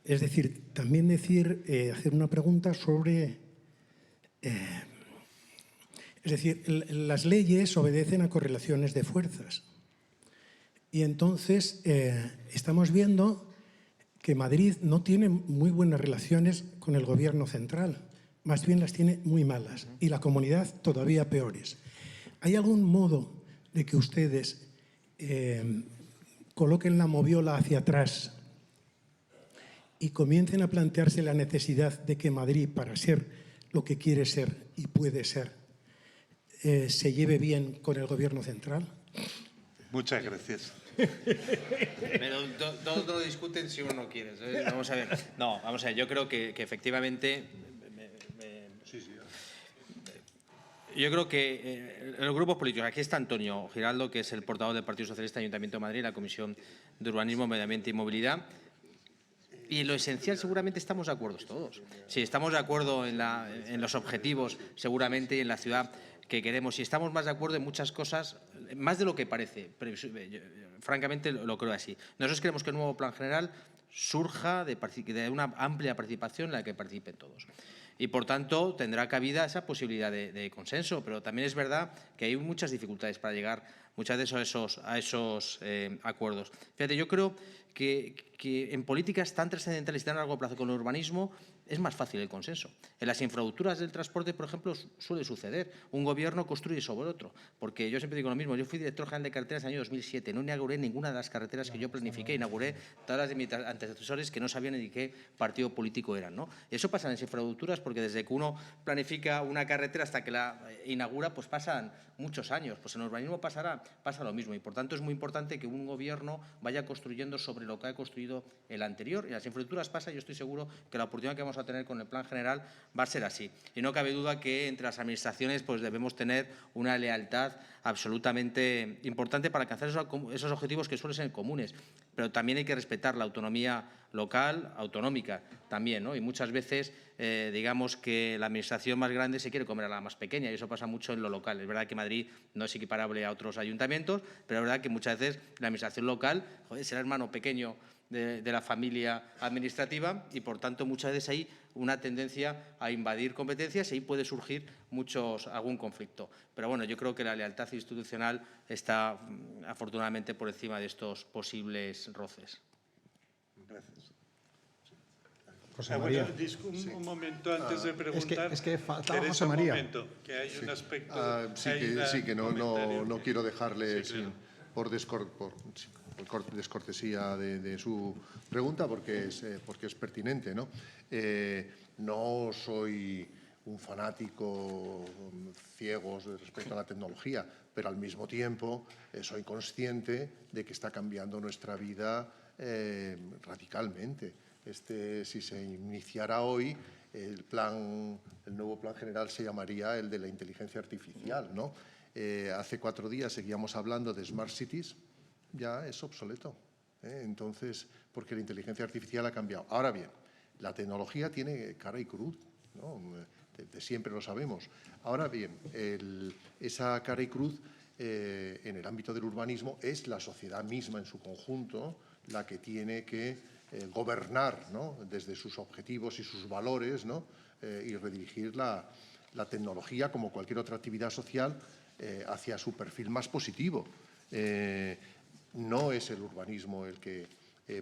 es decir, también hacer una pregunta sobre... es decir, las leyes obedecen a correlaciones de fuerzas. Y entonces estamos viendo que Madrid no tiene muy buenas relaciones con el gobierno central, más bien las tiene muy malas, y la comunidad todavía peores. ¿Hay algún modo de que ustedes coloquen la moviola hacia atrás y comiencen a plantearse la necesidad de que Madrid, para ser lo que quiere ser y puede ser, se lleve bien con el gobierno central? Muchas gracias. Pero todos lo discuten si uno no quiere. Vamos a ver. No, vamos a ver. Yo creo que efectivamente... Yo creo que los grupos políticos, aquí está Antonio Giraldo, que es el portavoz del Partido Socialista Ayuntamiento de Madrid, la Comisión de Urbanismo, Medio Ambiente y Movilidad. Y en lo esencial seguramente estamos de acuerdo todos. Si estamos de acuerdo en los objetivos, seguramente, y en la ciudad que queremos. Y estamos más de acuerdo en muchas cosas, más de lo que parece. Pero, francamente, lo creo así. Nosotros queremos que el nuevo plan general surja de una amplia participación en la que participen todos. Y, por tanto, tendrá cabida esa posibilidad de consenso. Pero también es verdad que hay muchas dificultades para llegar muchas veces a esos acuerdos. Fíjate, yo creo que que en políticas tan trascendentales y tan a largo plazo como el urbanismo es más fácil el consenso. En las infraestructuras del transporte, por ejemplo, suele suceder. Un gobierno construye sobre otro. Porque yo siempre digo lo mismo. Yo fui director general de carreteras en el año 2007. No inauguré ninguna de las carreteras que yo planifiqué. Inauguré todas las de mis antecesores que no sabían ni qué partido político eran, ¿no? Eso pasa en las infraestructuras porque desde que uno planifica una carretera hasta que la inaugura, pues pasan muchos años. Pues en el urbanismo pasa lo mismo. Y por tanto es muy importante que un gobierno vaya construyendo sobre lo que ha construido el anterior. Y en las infraestructuras pasa, yo estoy seguro que la oportunidad que vamos a tener con el plan general va a ser así. Y no cabe duda que entre las administraciones pues debemos tener una lealtad absolutamente importante para alcanzar esos objetivos que suelen ser comunes. Pero también hay que respetar la autonomía local, autonómica también, ¿no? Y muchas veces digamos que la administración más grande se quiere comer a la más pequeña y eso pasa mucho en lo local. Es verdad que Madrid no es equiparable a otros ayuntamientos, pero es verdad que muchas veces la administración local es el hermano pequeño de la familia administrativa y, por tanto, muchas veces hay una tendencia a invadir competencias y ahí puede surgir algún conflicto. Pero, bueno, yo creo que la lealtad institucional está, afortunadamente, por encima de estos posibles roces. Gracias. José María. Bueno, un momento antes de preguntar. Es que faltaba Teresa, José María. Un momento, que hay un aspecto. Sí, que no quiero dejarle por descortesía de su pregunta, porque es pertinente, ¿no? No soy un fanático ciego respecto a la tecnología, pero al mismo tiempo soy consciente de que está cambiando nuestra vida radicalmente. Si se iniciara hoy, el nuevo plan general se llamaría el de la inteligencia artificial, ¿no? Hace 4 días seguíamos hablando de Smart Cities, ya es obsoleto. Entonces, porque la inteligencia artificial ha cambiado. Ahora bien, la tecnología tiene cara y cruz, ¿no? De siempre lo sabemos. Ahora bien, esa cara y cruz en el ámbito del urbanismo es la sociedad misma en su conjunto la que tiene que gobernar, ¿no? Desde sus objetivos y sus valores, ¿no? Y redirigir la tecnología, como cualquier otra actividad social, hacia su perfil más positivo. No es el urbanismo el que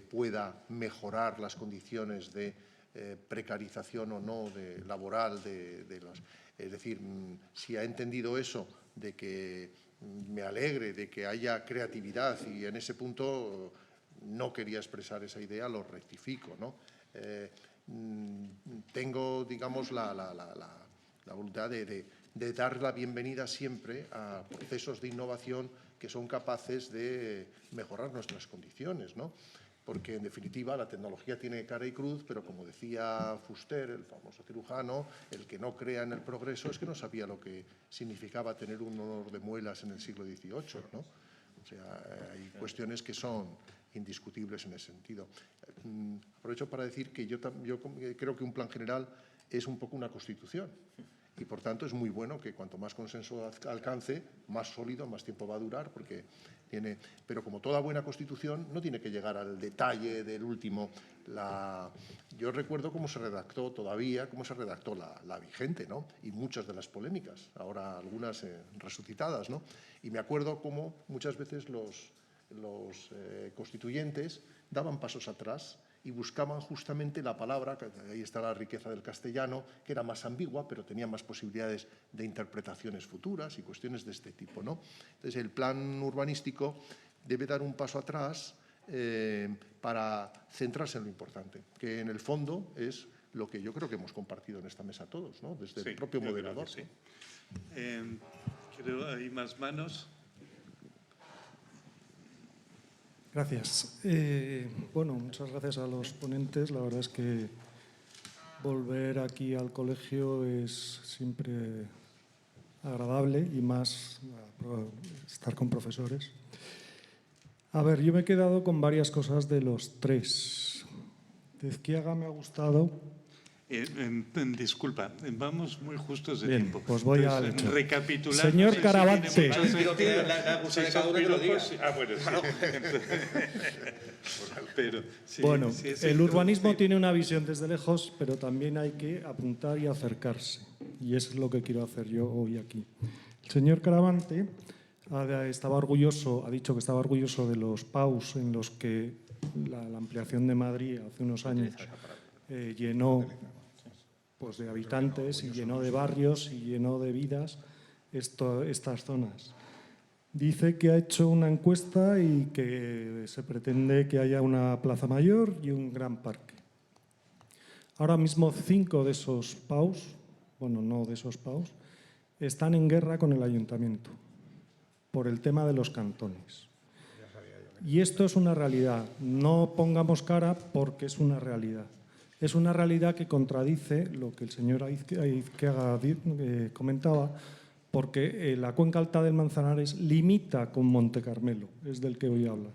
pueda mejorar las condiciones de precarización o no laboral es decir, si ha entendido eso, de que me alegre de que haya creatividad y en ese punto no quería expresar esa idea, lo rectifico, ¿no? Tengo, digamos, la voluntad de dar la bienvenida siempre a procesos de innovación que son capaces de mejorar nuestras condiciones, ¿no? Porque, en definitiva, la tecnología tiene cara y cruz, pero, como decía Fuster, el famoso cirujano, el que no crea en el progreso es que no sabía lo que significaba tener un dolor de muelas en el siglo XVIII, ¿no? O sea, hay cuestiones que son indiscutibles en ese sentido. Aprovecho para decir que yo creo que un plan general es un poco una constitución y, por tanto, es muy bueno que cuanto más consenso alcance, más sólido, más tiempo va a durar, porque pero como toda buena constitución no tiene que llegar al detalle del último. Yo recuerdo cómo se redactó la vigente, ¿no? Y muchas de las polémicas, ahora algunas resucitadas, ¿no? Y me acuerdo cómo muchas veces los constituyentes daban pasos atrás y buscaban justamente la palabra, ahí está la riqueza del castellano, que era más ambigua, pero tenía más posibilidades de interpretaciones futuras y cuestiones de este tipo, ¿no? Entonces, el plan urbanístico debe dar un paso atrás para centrarse en lo importante, que en el fondo es lo que yo creo que hemos compartido en esta mesa todos, ¿no? Desde el propio moderador. Sí. Creo hay más manos. Gracias. Bueno, muchas gracias a los ponentes. La verdad es que volver aquí al colegio es siempre agradable y más estar con profesores. A ver, yo me he quedado con varias cosas de los tres. De Ezquiaga me ha gustado. Disculpa, vamos muy justos de Bien, tiempo. pues voy Entonces, a hecho. recapitulando. Señor Caravante. Bueno, el urbanismo tiene una visión desde lejos, pero también hay que apuntar y acercarse. Y eso es lo que quiero hacer yo hoy aquí. El señor Caravante ha dicho que estaba orgulloso de los PAUs en los que la ampliación de Madrid hace unos años llenó pues, de habitantes y llenó de barrios y llenó de vidas estas zonas. Dice que ha hecho una encuesta y que se pretende que haya una plaza mayor y un gran parque. Ahora mismo 5 de esos PAUs, bueno, no de esos PAUs, están en guerra con el ayuntamiento por el tema de los cantones. Y esto es una realidad. No pongamos cara porque es una realidad. Es una realidad que contradice lo que el señor Aizquaga comentaba, porque la cuenca alta del Manzanares limita con Monte Carmelo, es del que voy a hablar.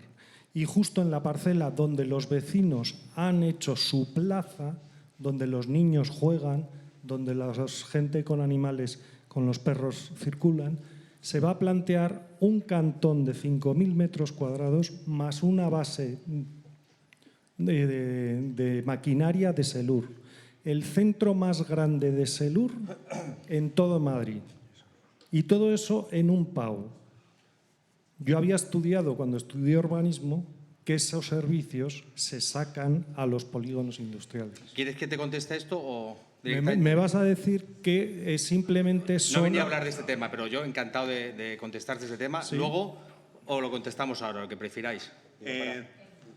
Y justo en la parcela donde los vecinos han hecho su plaza, donde los niños juegan, donde la gente con animales, con los perros circulan, se va a plantear un cantón de 5.000 metros cuadrados más una base de maquinaria de Selur. El centro más grande de Selur en todo Madrid. Y todo eso en un PAU. Yo había estudiado, cuando estudié urbanismo, que esos servicios se sacan a los polígonos industriales. ¿Quieres que te conteste esto o...? Me vas a decir que simplemente son... No venía a hablar de este tema, pero yo encantado de contestarte este tema. Sí. Luego, o lo contestamos ahora, lo que prefiráis.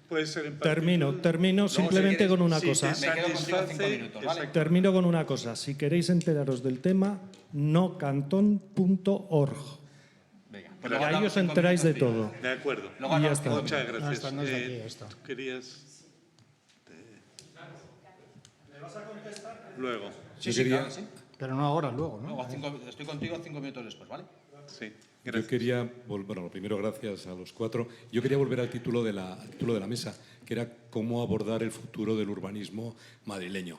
Puede ser en Termino simplemente con una cosa. Me quedo contigo 5 minutos, ¿vale? Termino con una cosa. Si queréis enteraros del tema, nocantón.org. Venga, Y pues luego ahí hablamos os 5 enteráis de minutos, todo. De acuerdo. Luego hablamos está. 5 Muchas minutos. gracias. No es de aquí esto. ¿Tú querías...? Luego. Sí, sí, claro, sí. Pero no ahora, luego, ¿no? Luego, estoy contigo 5 minutos después, ¿vale? Sí. Yo Gracias. quería volver, bueno, primero gracias a los 4. Yo quería volver al título de la mesa, que era cómo abordar el futuro del urbanismo madrileño.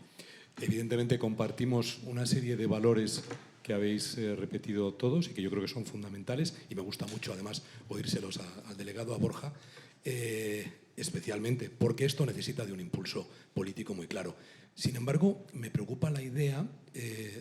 Evidentemente compartimos una serie de valores que habéis repetido todos y que yo creo que son fundamentales, y me gusta mucho además oírselos al delegado, a Borja, especialmente porque esto necesita de un impulso político muy claro. Sin embargo, me preocupa la idea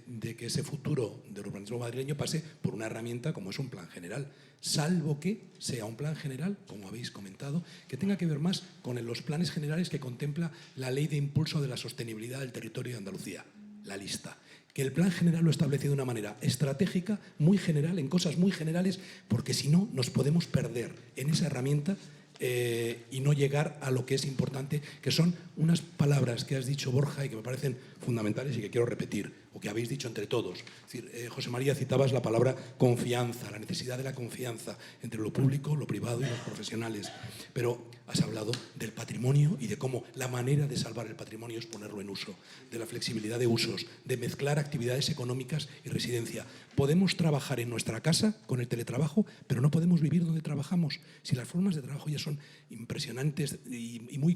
de que ese futuro del urbanismo madrileño pase por una herramienta como es un plan general, salvo que sea un plan general, como habéis comentado, que tenga que ver más con los planes generales que contempla la Ley de Impulso de la Sostenibilidad del Territorio de Andalucía, la lista. Que el plan general lo establece de una manera estratégica, muy general, en cosas muy generales, porque si no nos podemos perder en esa herramienta y no llegar a lo que es importante, que son unas palabras que has dicho, Borja, y que me parecen fundamentales y que quiero repetir, o que habéis dicho entre todos. Es decir, José María, citabas la palabra confianza, la necesidad de la confianza entre lo público, lo privado y los profesionales. Pero has hablado del patrimonio y de cómo la manera de salvar el patrimonio es ponerlo en uso, de la flexibilidad de usos, de mezclar actividades económicas y residencia. Podemos trabajar en nuestra casa con el teletrabajo, pero no podemos vivir donde trabajamos. Si las formas de trabajo ya son impresionantes y muy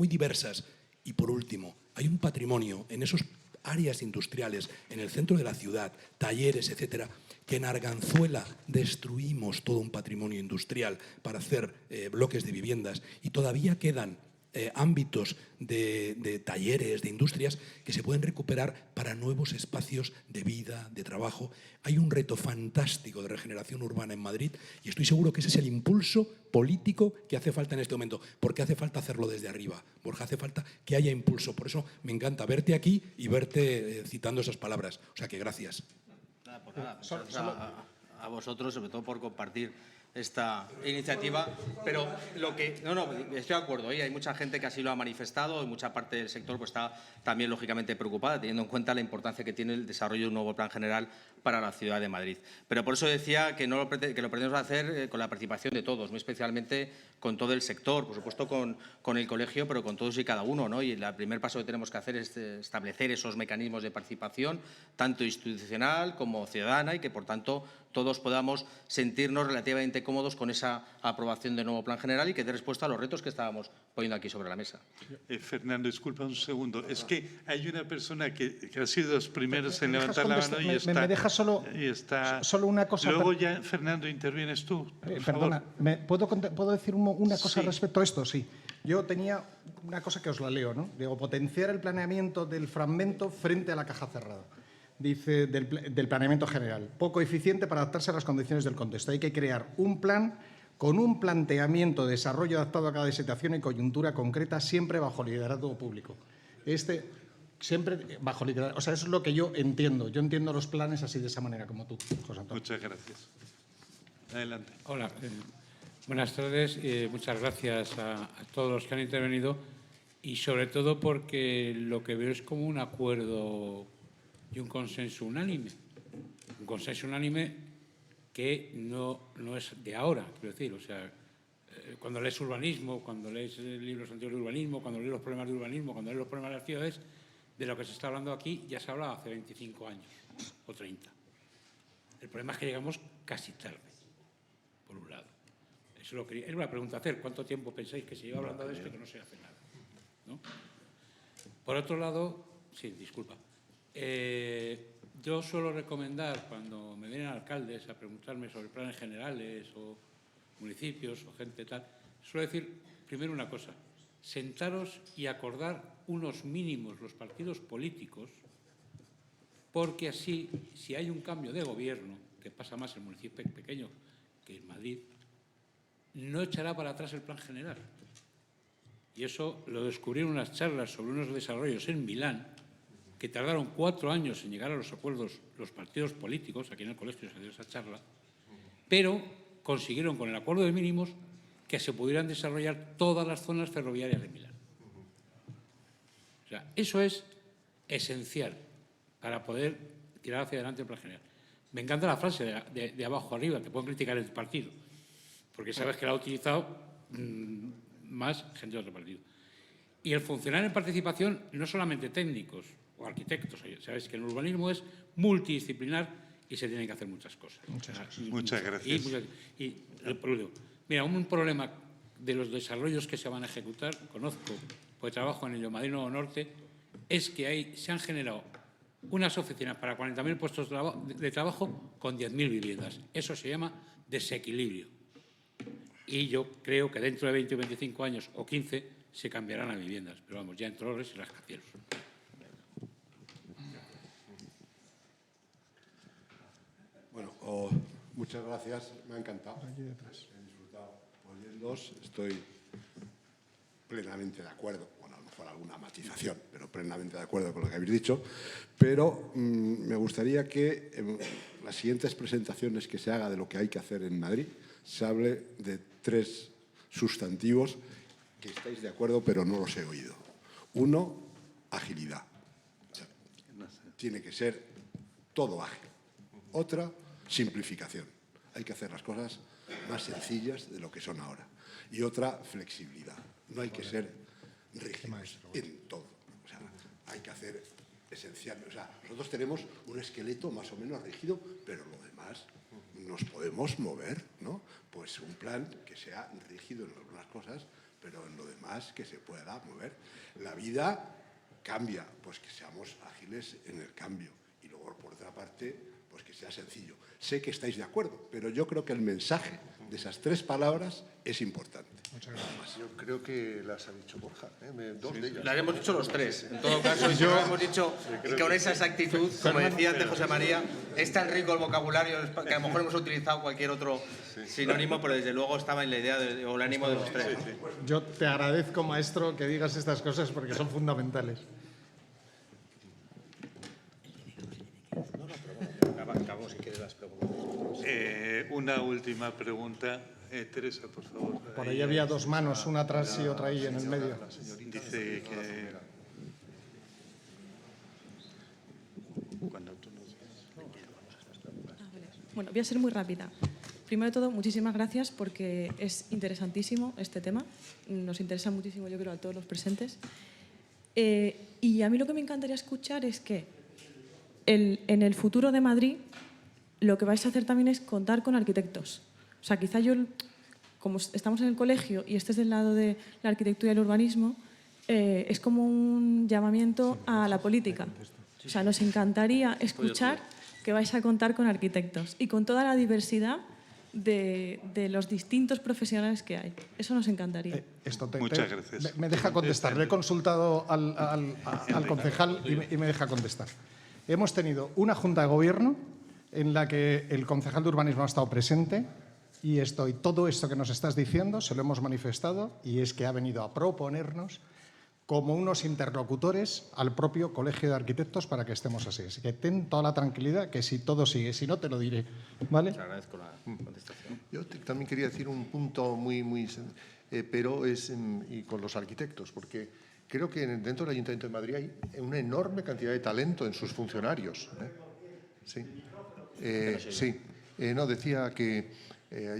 diversas. Y por último, hay un patrimonio en esos áreas industriales, en el centro de la ciudad, talleres, etcétera, que en Arganzuela destruimos todo un patrimonio industrial para hacer bloques de viviendas y todavía quedan ámbitos de talleres, de industrias que se pueden recuperar para nuevos espacios de vida, de trabajo. Hay un reto fantástico de regeneración urbana en Madrid y estoy seguro que ese es el impulso político que hace falta en este momento, porque hace falta hacerlo desde arriba. Borja, hace falta que haya impulso. Por eso me encanta verte aquí y verte citando esas palabras. O sea que gracias. Nada, pues nada. A vosotros, sobre todo por compartir esta iniciativa, pero estoy de acuerdo, hay mucha gente que así lo ha manifestado y mucha parte del sector pues está también lógicamente preocupada, teniendo en cuenta la importancia que tiene el desarrollo de un nuevo plan general para la ciudad de Madrid. Pero por eso decía que lo pretendemos hacer con la participación de todos, muy especialmente con todo el sector, por supuesto con el colegio, pero con todos y cada uno, ¿no? Y el primer paso que tenemos que hacer es establecer esos mecanismos de participación, tanto institucional como ciudadana, y que, por tanto, todos podamos sentirnos relativamente cómodos con esa aprobación del nuevo plan general y que dé respuesta a los retos que estábamos poniendo aquí sobre la mesa. Fernando, disculpa un segundo. Es que hay una persona que ha sido los primeros en levantar la mano y está... ¿Me dejas solo una cosa? Luego ya, Fernando, intervienes tú. Perdona, ¿puedo decir una cosa respecto a esto? Sí. Yo tenía una cosa que os la leo, ¿no? Digo, potenciar el planeamiento del fragmento frente a la caja cerrada. Dice, del planeamiento general. Poco eficiente para adaptarse a las condiciones del contexto. Hay que crear un plan con un planteamiento de desarrollo adaptado a cada situación y coyuntura concreta, siempre bajo liderazgo público. Siempre bajo liderazgo. O sea, eso es lo que yo entiendo. Yo entiendo los planes así de esa manera, como tú, José Antonio. Muchas gracias. Adelante. Hola, buenas tardes. Muchas gracias a todos los que han intervenido y sobre todo porque lo que veo es como un acuerdo y un consenso unánime. Un consenso unánime que no es de ahora, quiero decir. O sea, cuando lees urbanismo, cuando lees libros antiguos de urbanismo, cuando lees los problemas de urbanismo, cuando lees los problemas de las ciudades, de lo que se está hablando aquí ya se hablaba hace 25 años o 30. El problema es que llegamos casi tarde, por un lado. Eso lo quería. Es una pregunta a hacer. ¿Cuánto tiempo pensáis que se lleva hablando de esto y que no se hace nada? ¿No? Por otro lado, sí, disculpa. Yo suelo recomendar, cuando me vienen alcaldes a preguntarme sobre planes generales o municipios o gente tal, suelo decir primero una cosa. Sentaros y acordar unos mínimos los partidos políticos, porque así, si hay un cambio de gobierno, que pasa más en municipios pequeños que en Madrid, no echará para atrás el plan general. Y eso lo descubrí en unas charlas sobre unos desarrollos en Milán, que tardaron 4 años en llegar a los acuerdos los partidos políticos, aquí en el colegio se dio esa charla, pero consiguieron con el acuerdo de mínimos que se pudieran desarrollar todas las zonas ferroviarias de Milán. O sea, eso es esencial para poder tirar hacia adelante el plan general. Me encanta la frase de abajo arriba, te pueden criticar el partido, porque sabes que la ha utilizado más gente de otro partido. Y el funcionar en participación, no solamente técnicos o arquitectos, sabes que en el urbanismo es multidisciplinar y se tienen que hacer muchas cosas. Muchas gracias. Mira, un problema de los desarrollos que se van a ejecutar, conozco, porque trabajo en el Madrid Nuevo Norte, es que se han generado unas oficinas para 40.000 puestos de trabajo con 10.000 viviendas. Eso se llama desequilibrio. Y yo creo que dentro de 20 o 25 años o 15 se cambiarán a viviendas. Pero vamos, ya en Torres y rascacielos. Bueno, muchas gracias. Me ha encantado. He disfrutado oyéndoos. Estoy plenamente de acuerdo. Bueno, a lo mejor alguna matización, pero plenamente de acuerdo con lo que habéis dicho. Pero me gustaría que en las siguientes presentaciones que se haga de lo que hay que hacer en Madrid se hable de 3 sustantivos que estáis de acuerdo, pero no los he oído. 1, agilidad. O sea, tiene que ser todo ágil. Otra, simplificación. Hay que hacer las cosas más sencillas de lo que son ahora. Y otra, flexibilidad. No hay que ser rígidos en todo. O sea, hay que hacer esencial. O sea, nosotros tenemos un esqueleto más o menos rígido, pero lo demás nos podemos mover, ¿no? Pues un plan que sea rígido en algunas cosas, pero en lo demás que se pueda mover. La vida cambia, pues que seamos ágiles en el cambio. Y luego, por otra parte, pues que sea sencillo. Sé que estáis de acuerdo, pero yo creo que el mensaje de esas 3 palabras es importante. Muchas gracias. Yo creo que las ha dicho Borja, 2 de ellas. Las hemos dicho los 3. En todo caso, yo hemos dicho que con esa exactitud, como decía antes José María, es tan rico el vocabulario que a lo mejor hemos utilizado cualquier otro sinónimo, pero desde luego estaba en la idea o el ánimo de los 3. Yo te agradezco, maestro, que digas estas cosas porque son fundamentales. Acabamos, si quieres, las preguntas. Una última pregunta. Teresa, por favor. Por ahí había 2 manos, una atrás y otra ahí en el medio. Dice que... Cuando tú nos dices. Bueno, voy a ser muy rápida. Primero de todo, muchísimas gracias porque es interesantísimo este tema. Nos interesa muchísimo, yo creo, a todos los presentes. Y a mí lo que me encantaría escuchar es que en el futuro de Madrid lo que vais a hacer también es contar con arquitectos. O sea, quizá yo, como estamos en el colegio y este es del lado de la arquitectura y el urbanismo, es como un llamamiento a la política. O sea, nos encantaría escuchar que vais a contar con arquitectos y con toda la diversidad de los distintos profesionales que hay. Eso nos encantaría. Muchas gracias. Me deja contestar. Le he consultado al concejal y me deja contestar. Hemos tenido una junta de gobierno en la que el concejal de urbanismo ha estado presente Y todo esto que nos estás diciendo se lo hemos manifestado y es que ha venido a proponernos como unos interlocutores al propio Colegio de Arquitectos para que estemos así. Así que ten toda la tranquilidad que si todo sigue, si no te lo diré, ¿vale? Te agradezco la contestación. Yo también quería decir un punto pero es y con los arquitectos, porque creo que dentro del Ayuntamiento de Madrid hay una enorme cantidad de talento en sus funcionarios. Sí. Sí. No, decía que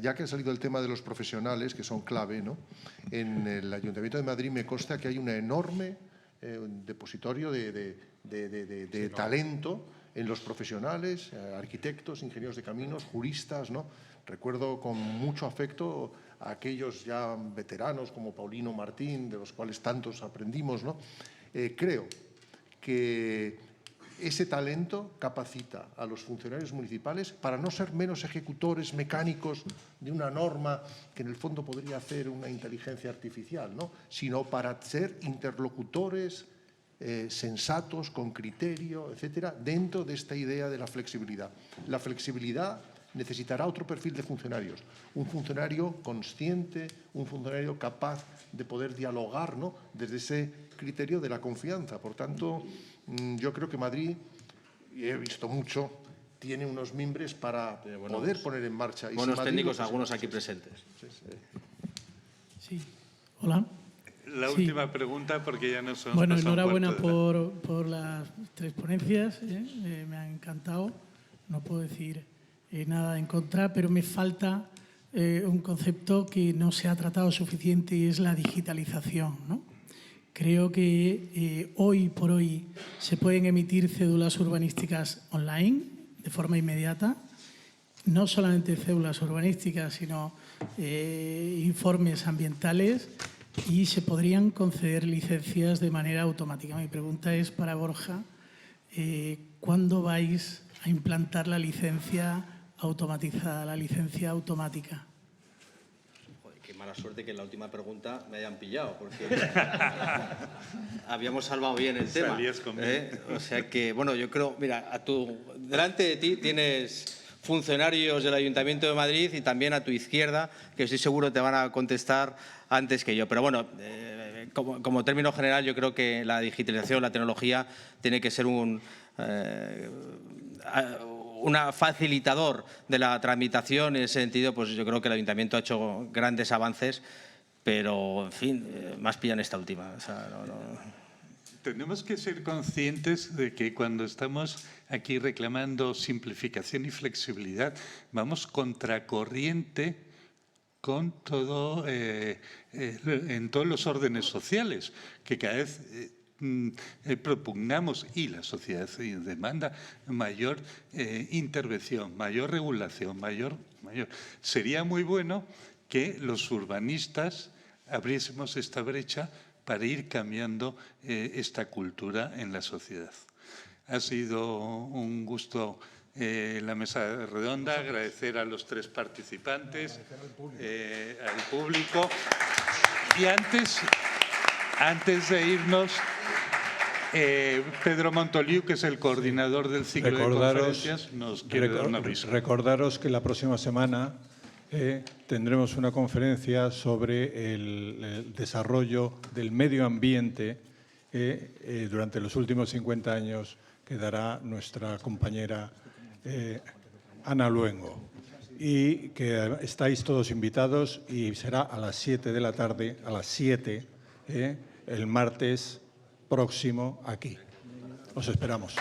ya que ha salido el tema de los profesionales, que son clave, ¿no? En el Ayuntamiento de Madrid me consta que hay un enorme depositorio de talento en los profesionales, arquitectos, ingenieros de caminos, juristas, ¿no? Recuerdo con mucho afecto a aquellos ya veteranos como Paulino Martín, de los cuales tantos aprendimos, ¿no? Creo que ese talento capacita a los funcionarios municipales para no ser menos ejecutores mecánicos de una norma que en el fondo podría hacer una inteligencia artificial, ¿no? Sino para ser interlocutores sensatos, con criterio, etcétera, dentro de esta idea de la flexibilidad. La flexibilidad necesitará otro perfil de funcionarios, un funcionario consciente, un funcionario capaz de poder dialogar, ¿no? Desde ese criterio de la confianza. Por tanto, yo creo que Madrid, y he visto mucho, tiene unos mimbres para poder poner en marcha. Buenos técnicos, algunos aquí presentes. Sí, hola. La última pregunta, porque ya no son. Bueno, enhorabuena por las 3 ponencias, me ha encantado. No puedo decir nada en contra, pero me falta un concepto que no se ha tratado suficiente y es la digitalización, ¿no? Creo que hoy por hoy se pueden emitir cédulas urbanísticas online de forma inmediata, no solamente cédulas urbanísticas, sino informes ambientales, y se podrían conceder licencias de manera automática. Mi pregunta es para Borja, ¿cuándo vais a implantar la licencia automatizada, la licencia automática? Qué mala suerte que en la última pregunta me hayan pillado, porque habíamos salvado bien el tema. O sea que, bueno, yo creo, mira, delante de ti tienes funcionarios del Ayuntamiento de Madrid y también a tu izquierda, que estoy seguro te van a contestar antes que yo. Pero bueno, como término general, yo creo que la digitalización, la tecnología, tiene que ser un facilitador de la tramitación. En ese sentido, pues yo creo que el Ayuntamiento ha hecho grandes avances, pero, en fin, más pillan esta última. O sea, Tenemos que ser conscientes de que cuando estamos aquí reclamando simplificación y flexibilidad, vamos contracorriente con todo, en todos los órdenes sociales, que cada vez propugnamos, y la sociedad demanda mayor intervención, mayor regulación, mayor. Sería muy bueno que los urbanistas abriésemos esta brecha para ir cambiando esta cultura en la sociedad. Ha sido un gusto la mesa redonda, agradecer a los 3 participantes, al público. Y antes de irnos, Pedro Montoliu, que es el coordinador del ciclo de conferencias, nos quiere dar un aviso. Recordaros que la próxima semana tendremos una conferencia sobre el desarrollo del medio ambiente durante los últimos 50 años, que dará nuestra compañera Ana Luengo. Y que estáis todos invitados, y será a las 7 de la tarde, a las 7, el martes próximo aquí. Os esperamos.